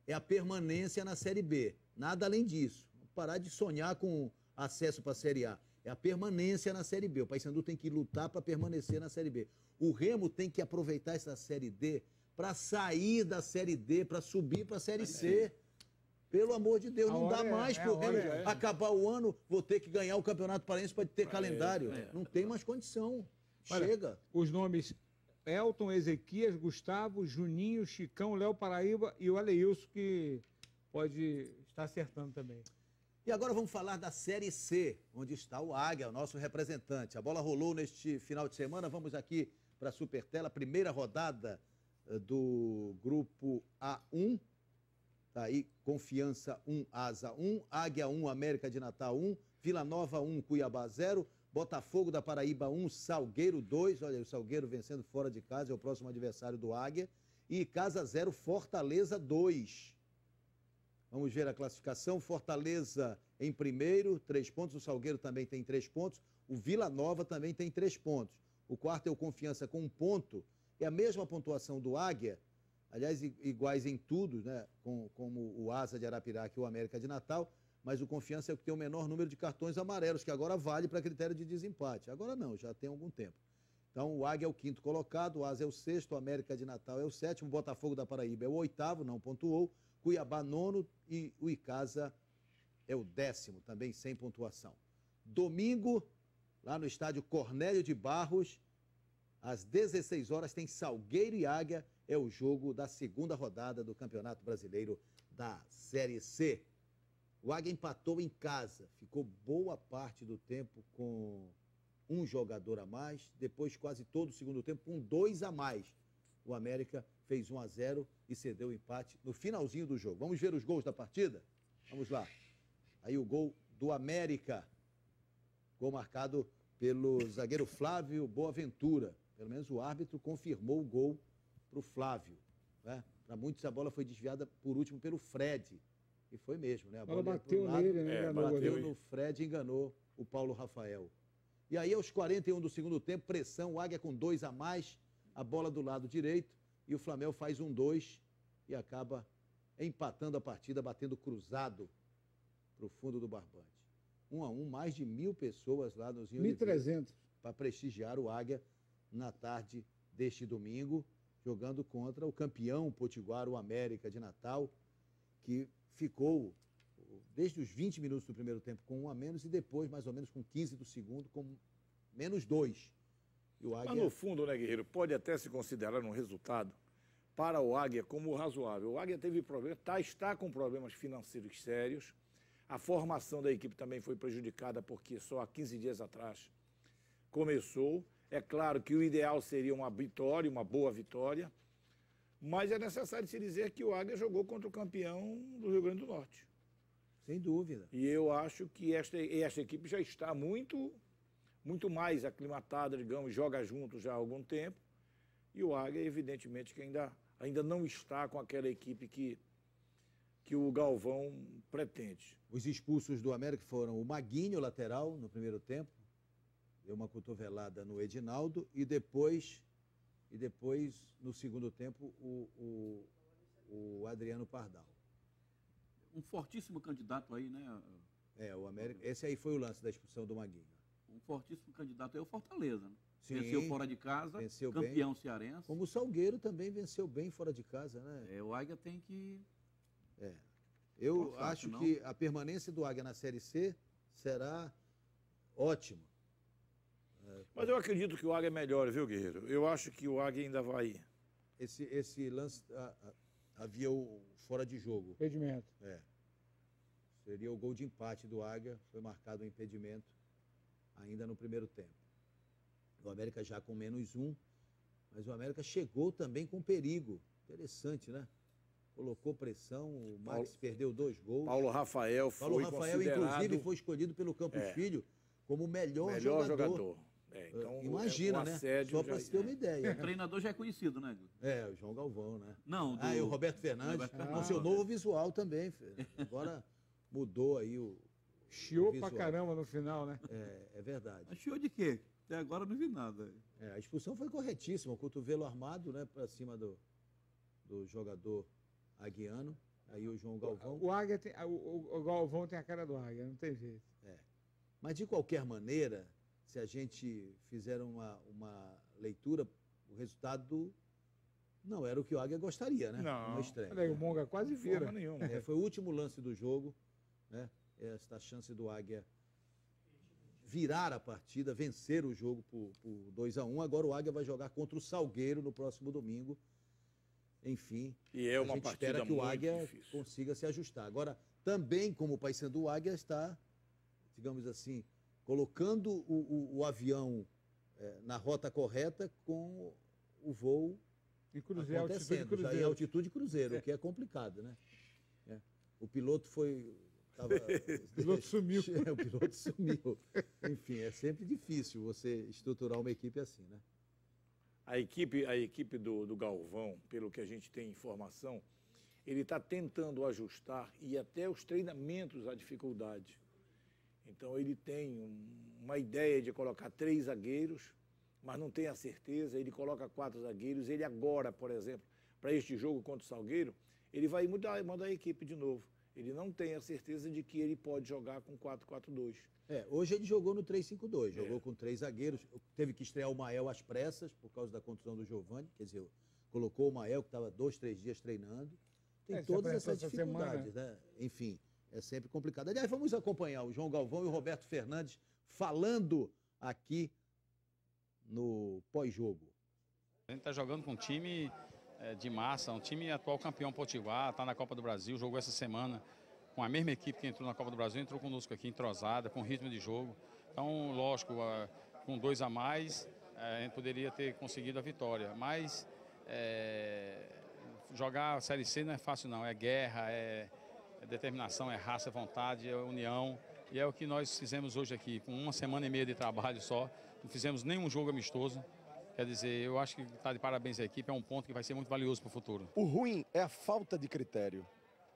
É a permanência na Série B. Nada além disso. Parar de sonhar com acesso para a Série A. É a permanência na Série B. O Paysandu tem que lutar para permanecer na Série B. O Remo tem que aproveitar essa Série D para sair da Série D, para subir para a Série C. Pelo amor de Deus, não dá mais para o Remo acabar o ano, vou ter que ganhar o Campeonato Paraense para ter calendário. Não tem mais condição. Chega. Os nomes... Elton, Ezequias, Gustavo, Juninho, Chicão, Léo Paraíba e o Aleilson, que pode estar acertando também. E agora vamos falar da Série C, onde está o Águia, o nosso representante. A bola rolou neste final de semana. Vamos aqui para a Supertela, primeira rodada do Grupo A1. Tá aí, Confiança 1, Asa 1, Águia 1, América de Natal 1, Vila Nova 1, Cuiabá 0, Botafogo da Paraíba 1, Salgueiro 2, olha, o Salgueiro vencendo fora de casa, é o próximo adversário do Águia, e Casa 0, Fortaleza 2. Vamos ver a classificação, Fortaleza em primeiro, 3 pontos, o Salgueiro também tem 3 pontos, o Vila Nova também tem 3 pontos. O quarto é o Confiança com 1 ponto, é a mesma pontuação do Águia, aliás, iguais em tudo, né, como o Asa de Arapiraca e o América de Natal, mas o Confiança é o que tem o menor número de cartões amarelos, que agora vale para critério de desempate. Agora não, já tem algum tempo. Então, o Águia é o 5º colocado, o Asa é o 6º, o América de Natal é o 7º, o Botafogo da Paraíba é o 8º, não pontuou, Cuiabá 9º e o Icasa é o 10º, também sem pontuação. Domingo, lá no estádio Cornélio de Barros, às 16 horas, tem Salgueiro e Águia, é o jogo da segunda rodada do Campeonato Brasileiro da Série C. O Águia empatou em casa, ficou boa parte do tempo com um jogador a mais, depois quase todo o segundo tempo com 2 a mais. O América fez 1-0 e cedeu o empate no finalzinho do jogo. Vamos ver os gols da partida? Vamos lá. Aí o gol do América, gol marcado pelo zagueiro Flávio Boaventura. Pelo menos o árbitro confirmou o gol para o Flávio. Né? Para muitos a bola foi desviada por último pelo Fred. E foi mesmo, né? A bola bateu nele, né? Bateu no Fred e enganou o Paulo Rafael. E aí, aos 41 do segundo tempo, pressão, o Águia com 2 a mais, a bola do lado direito, e o Flamengo faz 1-2 e acaba empatando a partida, batendo cruzado para o fundo do barbante. 1-1, mais de 1.000 pessoas lá nos 1.300 para prestigiar o Águia na tarde deste domingo, jogando contra o campeão potiguar, o América de Natal, que ficou desde os 20 minutos do primeiro tempo com 1 a menos e depois, mais ou menos, com 15 do segundo, com menos 2. E o Águia... Mas no fundo, né, Guerreiro, pode até se considerar um resultado para o Águia como razoável. O Águia teve problemas, está com problemas financeiros sérios. A formação da equipe também foi prejudicada porque só há 15 dias atrás começou. É claro que o ideal seria uma vitória, uma boa vitória, mas é necessário se dizer que o Águia jogou contra o campeão do Rio Grande do Norte. Sem dúvida. E eu acho que esta equipe já está muito mais aclimatada, digamos, joga junto já há algum tempo. E o Águia, evidentemente, que ainda não está com aquela equipe que que o Galvão pretende. Os expulsos do América foram o Maguinho, lateral, no primeiro tempo, deu uma cotovelada no Edinaldo, e depois no segundo tempo, o Adriano Pardal. Um fortíssimo candidato aí, né? O América. Esse aí foi o lance da expulsão do Maguinho. Um fortíssimo candidato aí é o Fortaleza, né? Sim, venceu fora de casa, venceu campeão bem. cearense. Como o Salgueiro também venceu bem fora de casa, né? O Águia tem que... Eu acho que a permanência do Águia na Série C será ótima. Mas eu acredito que o Águia é melhor, viu, Guerreiro? Eu acho que o Águia ainda vai... Esse lance havia o fora de jogo. Impedimento. Seria o gol de empate do Águia, foi marcado o impedimento ainda no primeiro tempo. O América já com -1, mas o América chegou também com perigo. Interessante, né? Colocou pressão, o Max perdeu 2 gols. Paulo Rafael, inclusive, foi escolhido pelo Campos Filho como o melhor jogador. Então, imagina, né? Só para você ter uma ideia. O treinador já é conhecido, né? O João Galvão, né? Não, e o Roberto Fernandes, com seu novo visual também. Agora mudou aí o chiou pra caramba no final, né? É verdade. Mas chiou de quê? Até agora não vi nada. A expulsão foi corretíssima, o cotovelo armado, né, para cima do jogador aguiano. Aí o João Galvão. O Galvão tem a cara do Águia, não tem jeito. Mas de qualquer maneira, se a gente fizer uma leitura, o resultado não era o que o Águia gostaria, né? Não. Uma estreia. Olha aí, o Monga quase vira. Foi o último lance do jogo, né? Esta chance do Águia virar a partida, vencer o jogo por 2-1. Agora o Águia vai jogar contra o Salgueiro no próximo domingo. Enfim, e é uma a gente partida espera que o Águia difícil. consiga se ajustar. Agora, também como o Paysandu, o Águia está, digamos assim, colocando o avião na rota correta com o voo acontecendo, já em altitude cruzeiro, o que é complicado, né? O piloto o piloto sumiu. O piloto sumiu. Enfim, é sempre difícil você estruturar uma equipe assim, né? A equipe do Galvão, pelo que a gente tem informação, ele está tentando ajustar e até os treinamentos a dificuldade. Então ele tem uma ideia de colocar 3 zagueiros, mas não tem a certeza, ele coloca 4 zagueiros. Ele agora, por exemplo, para este jogo contra o Salgueiro, ele vai mudar a equipe de novo. Ele não tem a certeza de que ele pode jogar com 4-4-2. Hoje ele jogou no 3-5-2, jogou com 3 zagueiros, teve que estrear o Mael às pressas por causa da contusão do Giovani, quer dizer, colocou o Mael que estava 2, 3 dias treinando. Tem todas essas dificuldades, né? Enfim, é sempre complicado. Aliás, vamos acompanhar o João Galvão e o Roberto Fernandes falando aqui no pós-jogo. A gente está jogando com um time de massa, um time atual campeão Potiguar, está na Copa do Brasil, jogou essa semana com a mesma equipe que entrou na Copa do Brasil, entrou conosco aqui entrosada, com ritmo de jogo. Então, lógico, com 2 a mais, a gente poderia ter conseguido a vitória. Mas jogar a Série C não é fácil não, é guerra, é determinação, é raça, é vontade, é união. E é o que nós fizemos hoje aqui, com 1 semana e meia de trabalho só, não fizemos nenhum jogo amistoso. Quer dizer, eu acho que está de parabéns à equipe, é um ponto que vai ser muito valioso para o futuro. O ruim é a falta de critério.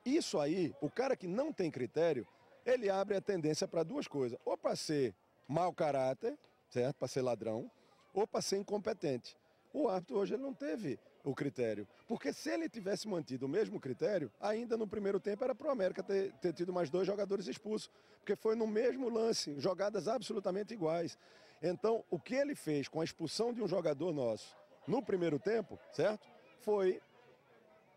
Isso aí, o cara que não tem critério, ele abre a tendência para 2 coisas. Ou para ser mau caráter, certo? Para ser ladrão, ou para ser incompetente. O árbitro hoje ele não teve o critério. Porque se ele tivesse mantido o mesmo critério, ainda no primeiro tempo era para o América ter tido mais 2 jogadores expulsos. Porque foi no mesmo lance, jogadas absolutamente iguais. Então, o que ele fez com a expulsão de um jogador nosso no primeiro tempo, certo? Foi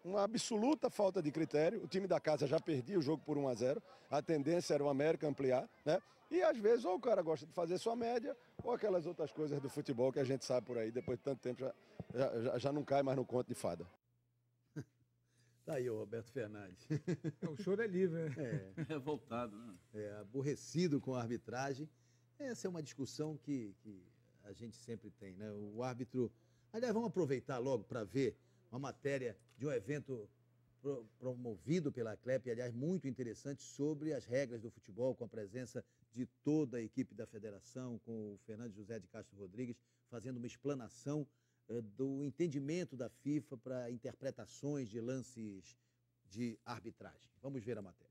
uma absoluta falta de critério. O time da casa já perdia o jogo por 1-0. A tendência era o América ampliar, né? E às vezes ou o cara gosta de fazer sua média ou aquelas outras coisas do futebol que a gente sabe por aí, depois de tanto tempo já não cai mais no conto de fada. Tá aí o Roberto Fernandes. O choro é livre, né? Revoltado, né? Aborrecido com a arbitragem. Essa é uma discussão que a gente sempre tem, né? O árbitro... Aliás, vamos aproveitar logo para ver uma matéria de um evento promovido pela CLEP, aliás, muito interessante, sobre as regras do futebol, com a presença de toda a equipe da federação, com o Fernando José de Castro Rodrigues, fazendo uma explanação do entendimento da FIFA para interpretações de lances de arbitragem. Vamos ver a matéria.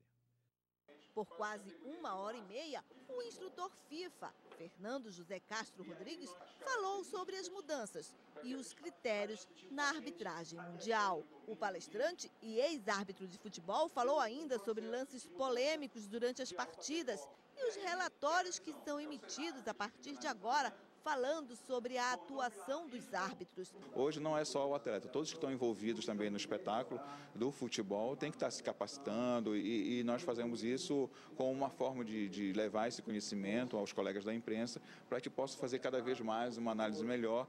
Por quase 1h30, o instrutor FIFA, Fernando José Castro Rodrigues, falou sobre as mudanças e os critérios na arbitragem mundial. O palestrante e ex-árbitro de futebol falou ainda sobre lances polêmicos durante as partidas e os relatórios que são emitidos a partir de agora, falando sobre a atuação dos árbitros. Hoje não é só o atleta, todos que estão envolvidos também no espetáculo do futebol têm que estar se capacitando e nós fazemos isso com uma forma de levar esse conhecimento aos colegas da imprensa para que possam fazer cada vez mais uma análise melhor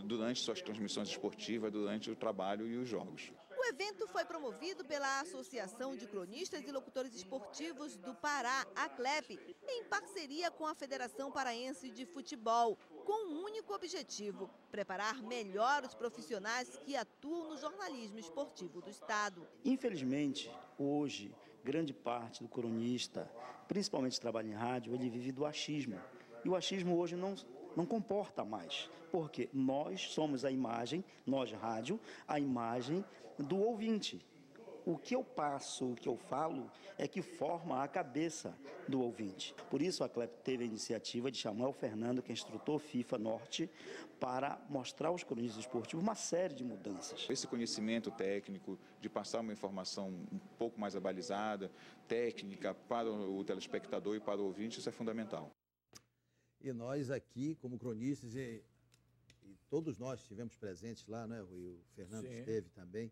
durante suas transmissões esportivas, durante o trabalho e os jogos. O evento foi promovido pela Associação de Cronistas e Locutores Esportivos do Pará, a CLEP, em parceria com a Federação Paraense de Futebol, com um único objetivo: preparar melhor os profissionais que atuam no jornalismo esportivo do Estado. Infelizmente, hoje, grande parte do cronista, principalmente que trabalha em rádio, ele vive do achismo. E o achismo hoje não comporta mais, porque nós somos a imagem, nós rádio, a imagem do ouvinte. O que eu passo, o que eu falo, é que forma a cabeça do ouvinte. Por isso a CLEP teve a iniciativa de chamar o Fernando, que é instrutor FIFA Norte, para mostrar aos cronistas esportivos uma série de mudanças. Esse conhecimento técnico, de passar uma informação um pouco mais abalizada, técnica, para o telespectador e para o ouvinte, isso é fundamental. E nós aqui, como cronistas, e todos nós estivemos presentes lá, né, Rui? O Fernando esteve também.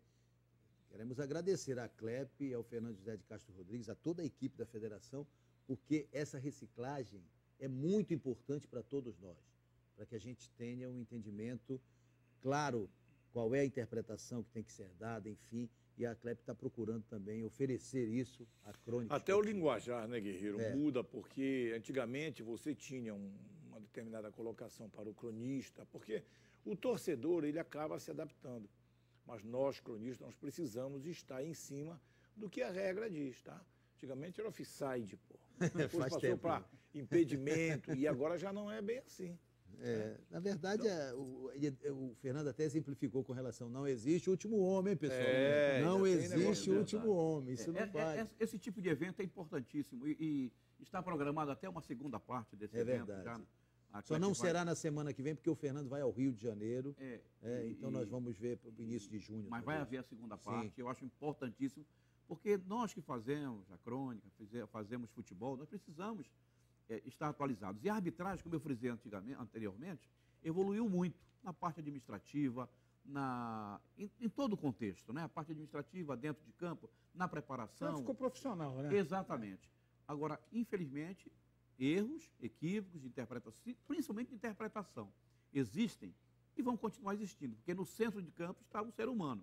Queremos agradecer à CLEP, ao Fernando José de Castro Rodrigues, a toda a equipe da federação, porque essa reciclagem é muito importante para todos nós, para que a gente tenha um entendimento claro qual é a interpretação que tem que ser dada, enfim, e a CLEP está procurando também oferecer isso à crônica. Até o linguajar, né, Guerreiro, muda, porque antigamente você tinha uma determinada colocação para o cronista, porque o torcedor ele acaba se adaptando. Mas nós, cronistas, nós precisamos estar em cima do que a regra diz, tá? Antigamente era offside, pô. Depois passou para impedimento e agora já não é bem assim. Na verdade, o Fernando até exemplificou com relação, não existe o último homem, pessoal. Não existe o último homem, isso não vale. Esse tipo de evento é importantíssimo e está programado até uma segunda parte desse evento. Verdade. Só não será na semana que vem, porque o Fernando vai ao Rio de Janeiro, então nós vamos ver para o início de junho. Mas vai haver a segunda parte, eu acho importantíssimo, porque nós que fazemos a crônica, fazemos futebol, nós precisamos estar atualizados. E a arbitragem, como eu frisei anteriormente, evoluiu muito na parte administrativa, em todo o contexto, né? A parte administrativa, dentro de campo, na preparação. Então ficou profissional, né? Exatamente. Agora, infelizmente, erros, equívocos de interpretação, principalmente de interpretação, existem e vão continuar existindo, porque no centro de campo estava o ser humano,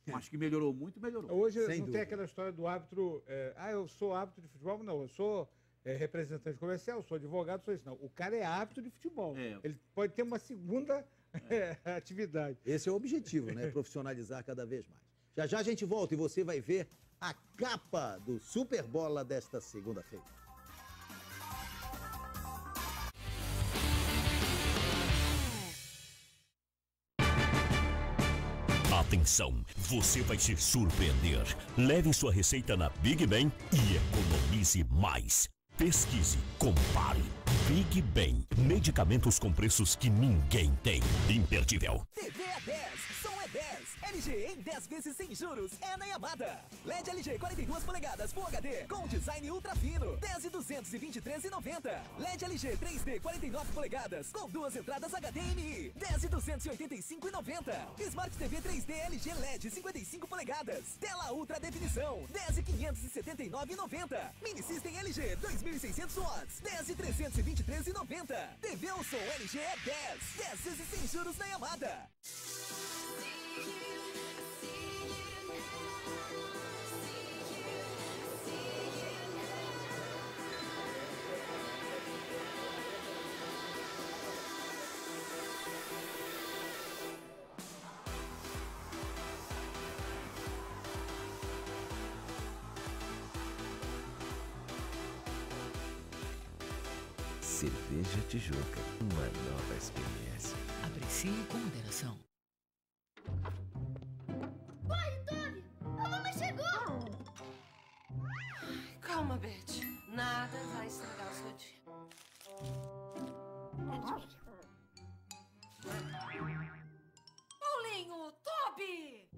mas que melhorou muito, melhorou. Hoje não tem aquela história do árbitro, eu sou árbitro de futebol, não, eu sou representante comercial, sou advogado, sou isso. Não, o cara é árbitro de futebol. Ele pode ter uma segunda atividade. Esse é o objetivo, né? Profissionalizar cada vez mais. Já já a gente volta e você vai ver a capa do Super Bola desta segunda-feira. Atenção, você vai se surpreender. Leve sua receita na Big Ben e economize mais. Pesquise, compare. Big Ben. Medicamentos com preços que ninguém tem. Imperdível. TV é 10, som é 10. LG em 10 vezes sem juros é na Yamada. LED LG 42 polegadas Full HD com design ultra fino. 10.223,90. LED LG 3D 49 polegadas com 2 entradas HDMI. 10.285,90. Smart TV 3D LG LED 55 polegadas. Tela ultra definição. 10.579,90. Mini System LG 2.600 watts. 10.323,90. TV ou som LG é 10. 10 vezes sem juros na Yamada. Cerveja Tijuca, uma nova experiência. Aprecie com moderação. Corre, Toby! A mamãe chegou! Calma, Beth. Nada vai estragar o seu dia. Paulinho, Toby!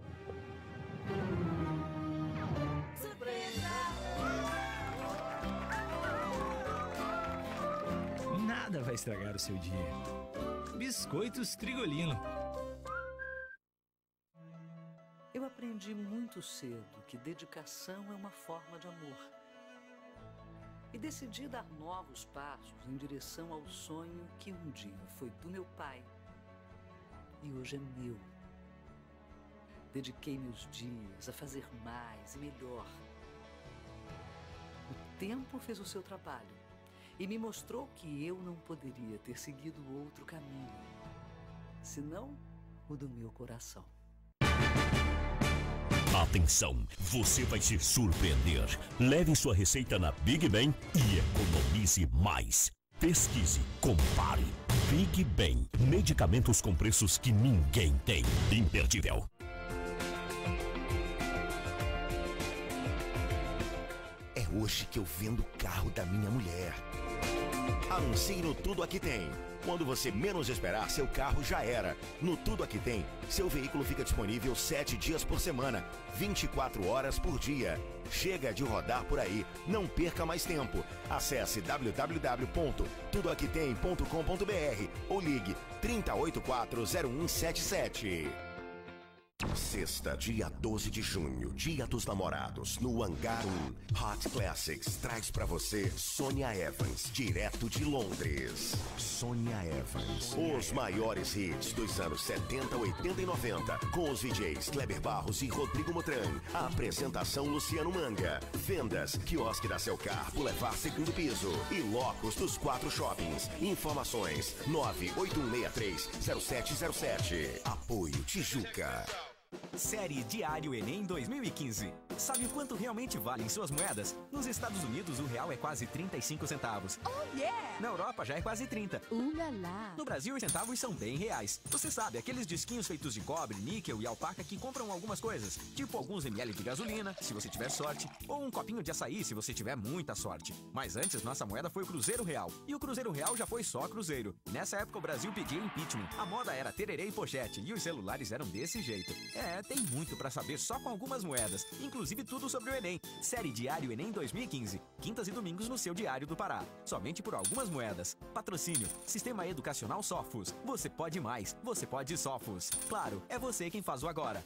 Surpresa! Nada vai estragar o seu dia. Biscoitos Trigolino. Eu aprendi muito cedo que dedicação é uma forma de amor. E decidi dar novos passos em direção ao sonho que um dia foi do meu pai e hoje é meu. Dediquei meus dias a fazer mais e melhor. O tempo fez o seu trabalho e me mostrou que eu não poderia ter seguido outro caminho, senão o do meu coração. Atenção, você vai se surpreender. Leve sua receita na Big Ben e economize mais. Pesquise, compare. Big Ben, medicamentos com preços que ninguém tem. Imperdível. É hoje que eu vendo o carro da minha mulher. Anuncie no Tudo Aqui Tem. Quando você menos esperar, seu carro já era. No Tudo Aqui Tem, seu veículo fica disponível 7 dias por semana, 24 horas por dia. Chega de rodar por aí, não perca mais tempo. Acesse www.tudoaquitem.com.br ou ligue 30840177. Sexta, dia 12 de junho, Dia dos Namorados, no Hangar 1. Hot Classics traz pra você Sônia Evans, direto de Londres. Sônia Evans. Os maiores hits dos anos 70, 80 e 90. Com os DJs Kleber Barros e Rodrigo Mutran. A apresentação Luciano Manga. Vendas, quiosque da Celcar, Boulevard Segundo Piso. E Locos dos 4 shoppings. Informações 981630707. Apoio Tijuca. Série Diário Enem 2015. Sabe quanto realmente valem suas moedas? Nos Estados Unidos, o real é quase 35 centavos. Oh, yeah! Na Europa, já é quase 30. Lá. No Brasil, os centavos são bem reais. Você sabe, aqueles disquinhos feitos de cobre, níquel e alpaca que compram algumas coisas. Tipo alguns ml de gasolina, se você tiver sorte. Ou um copinho de açaí, se você tiver muita sorte. Mas antes, nossa moeda foi o Cruzeiro Real. E o Cruzeiro Real já foi só Cruzeiro. Nessa época, o Brasil pedia impeachment. A moda era tererê e pochete. E os celulares eram desse jeito. Tem muito pra saber só com algumas moedas, inclusive tudo sobre o Enem. Série Diário Enem 2015, quintas e domingos no seu Diário do Pará. Somente por algumas moedas. Patrocínio, Sistema Educacional Sofos. Você pode mais, você pode Sofos. Claro, é você quem faz o agora.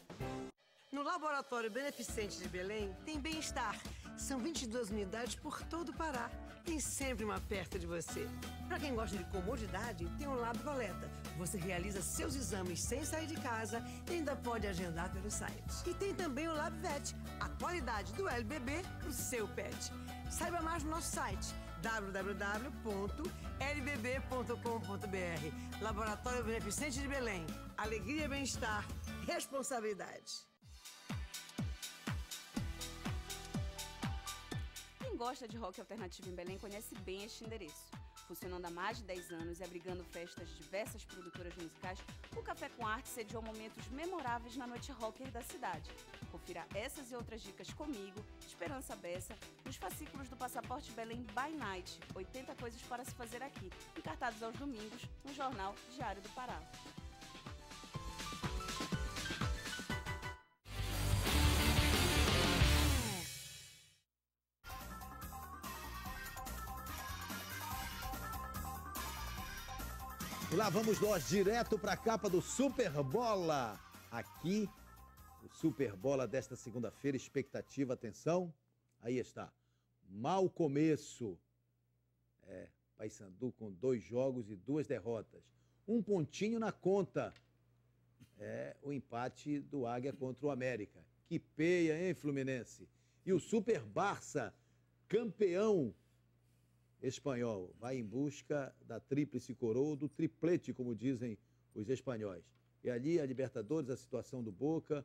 No Laboratório Beneficente de Belém tem bem-estar. São 22 unidades por todo o Pará. Tem sempre uma perto de você. Para quem gosta de comodidade, tem o Lab Coleta. Você realiza seus exames sem sair de casa e ainda pode agendar pelo site. E tem também o Lab Vet, a qualidade do LBB pro seu pet. Saiba mais no nosso site www.lbb.com.br. Laboratório Beneficente de Belém. Alegria, bem-estar, responsabilidade. Quem gosta de rock alternativo em Belém conhece bem este endereço. Funcionando há mais de 10 anos e abrigando festas de diversas produtoras musicais, o Café com Arte sediou momentos memoráveis na noite rocker da cidade. Confira essas e outras dicas comigo, Esperança Bessa, nos fascículos do Passaporte Belém by Night, 80 coisas para se fazer aqui, encartados aos domingos no jornal Diário do Pará. E lá vamos nós, direto para a capa do Super Bola. Aqui, o Super Bola desta segunda-feira, expectativa, atenção. Aí está, mau começo. Paysandu com 2 jogos e 2 derrotas. 1 pontinho na conta. O empate do Águia contra o América. Que peia, hein, Fluminense? E o Super Barça, campeão espanhol, vai em busca da tríplice coroa, do triplete, como dizem os espanhóis. E ali a Libertadores, a situação do Boca,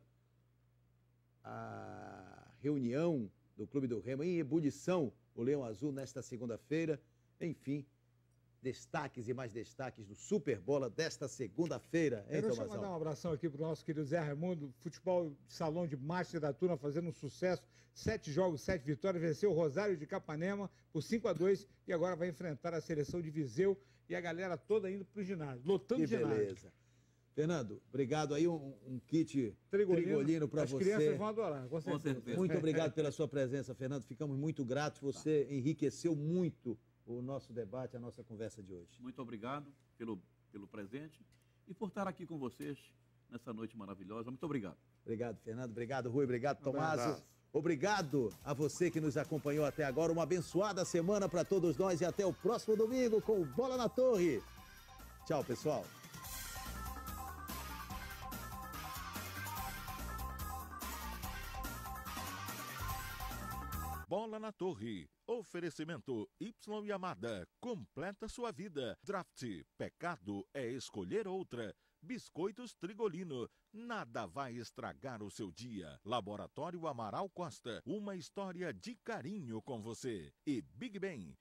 a reunião do Clube do Remo em ebulição, o Leão Azul nesta segunda-feira, enfim, destaques e mais destaques do Super Bola desta segunda-feira, hein, Deixa eu mandar um abração aqui pro nosso querido Zé Raimundo, futebol de salão de Master da Turma, fazendo um sucesso, 7 jogos, 7 vitórias, venceu o Rosário de Capanema por 5-2 e agora vai enfrentar a seleção de Viseu e a galera toda indo pro ginásio, lotando o ginásio. Beleza. Fernando, obrigado aí, um kit trigolino para você. As crianças vão adorar, com certeza. Muito obrigado pela sua presença, Fernando. Ficamos muito gratos. Você enriqueceu muito o nosso debate, a nossa conversa de hoje. Muito obrigado pelo presente e por estar aqui com vocês nessa noite maravilhosa. Muito obrigado. Obrigado, Fernando. Obrigado, Rui. Obrigado, Tomaso. Obrigado a você que nos acompanhou até agora. Uma abençoada semana para todos nós e até o próximo domingo com o Bola na Torre. Tchau, pessoal. Bola na Torre. Oferecimento Y Yamada. Completa sua vida. Draft. Pecado é escolher outra. Biscoitos Trigolino. Nada vai estragar o seu dia. Laboratório Amaral Costa. Uma história de carinho com você. E Big Ben.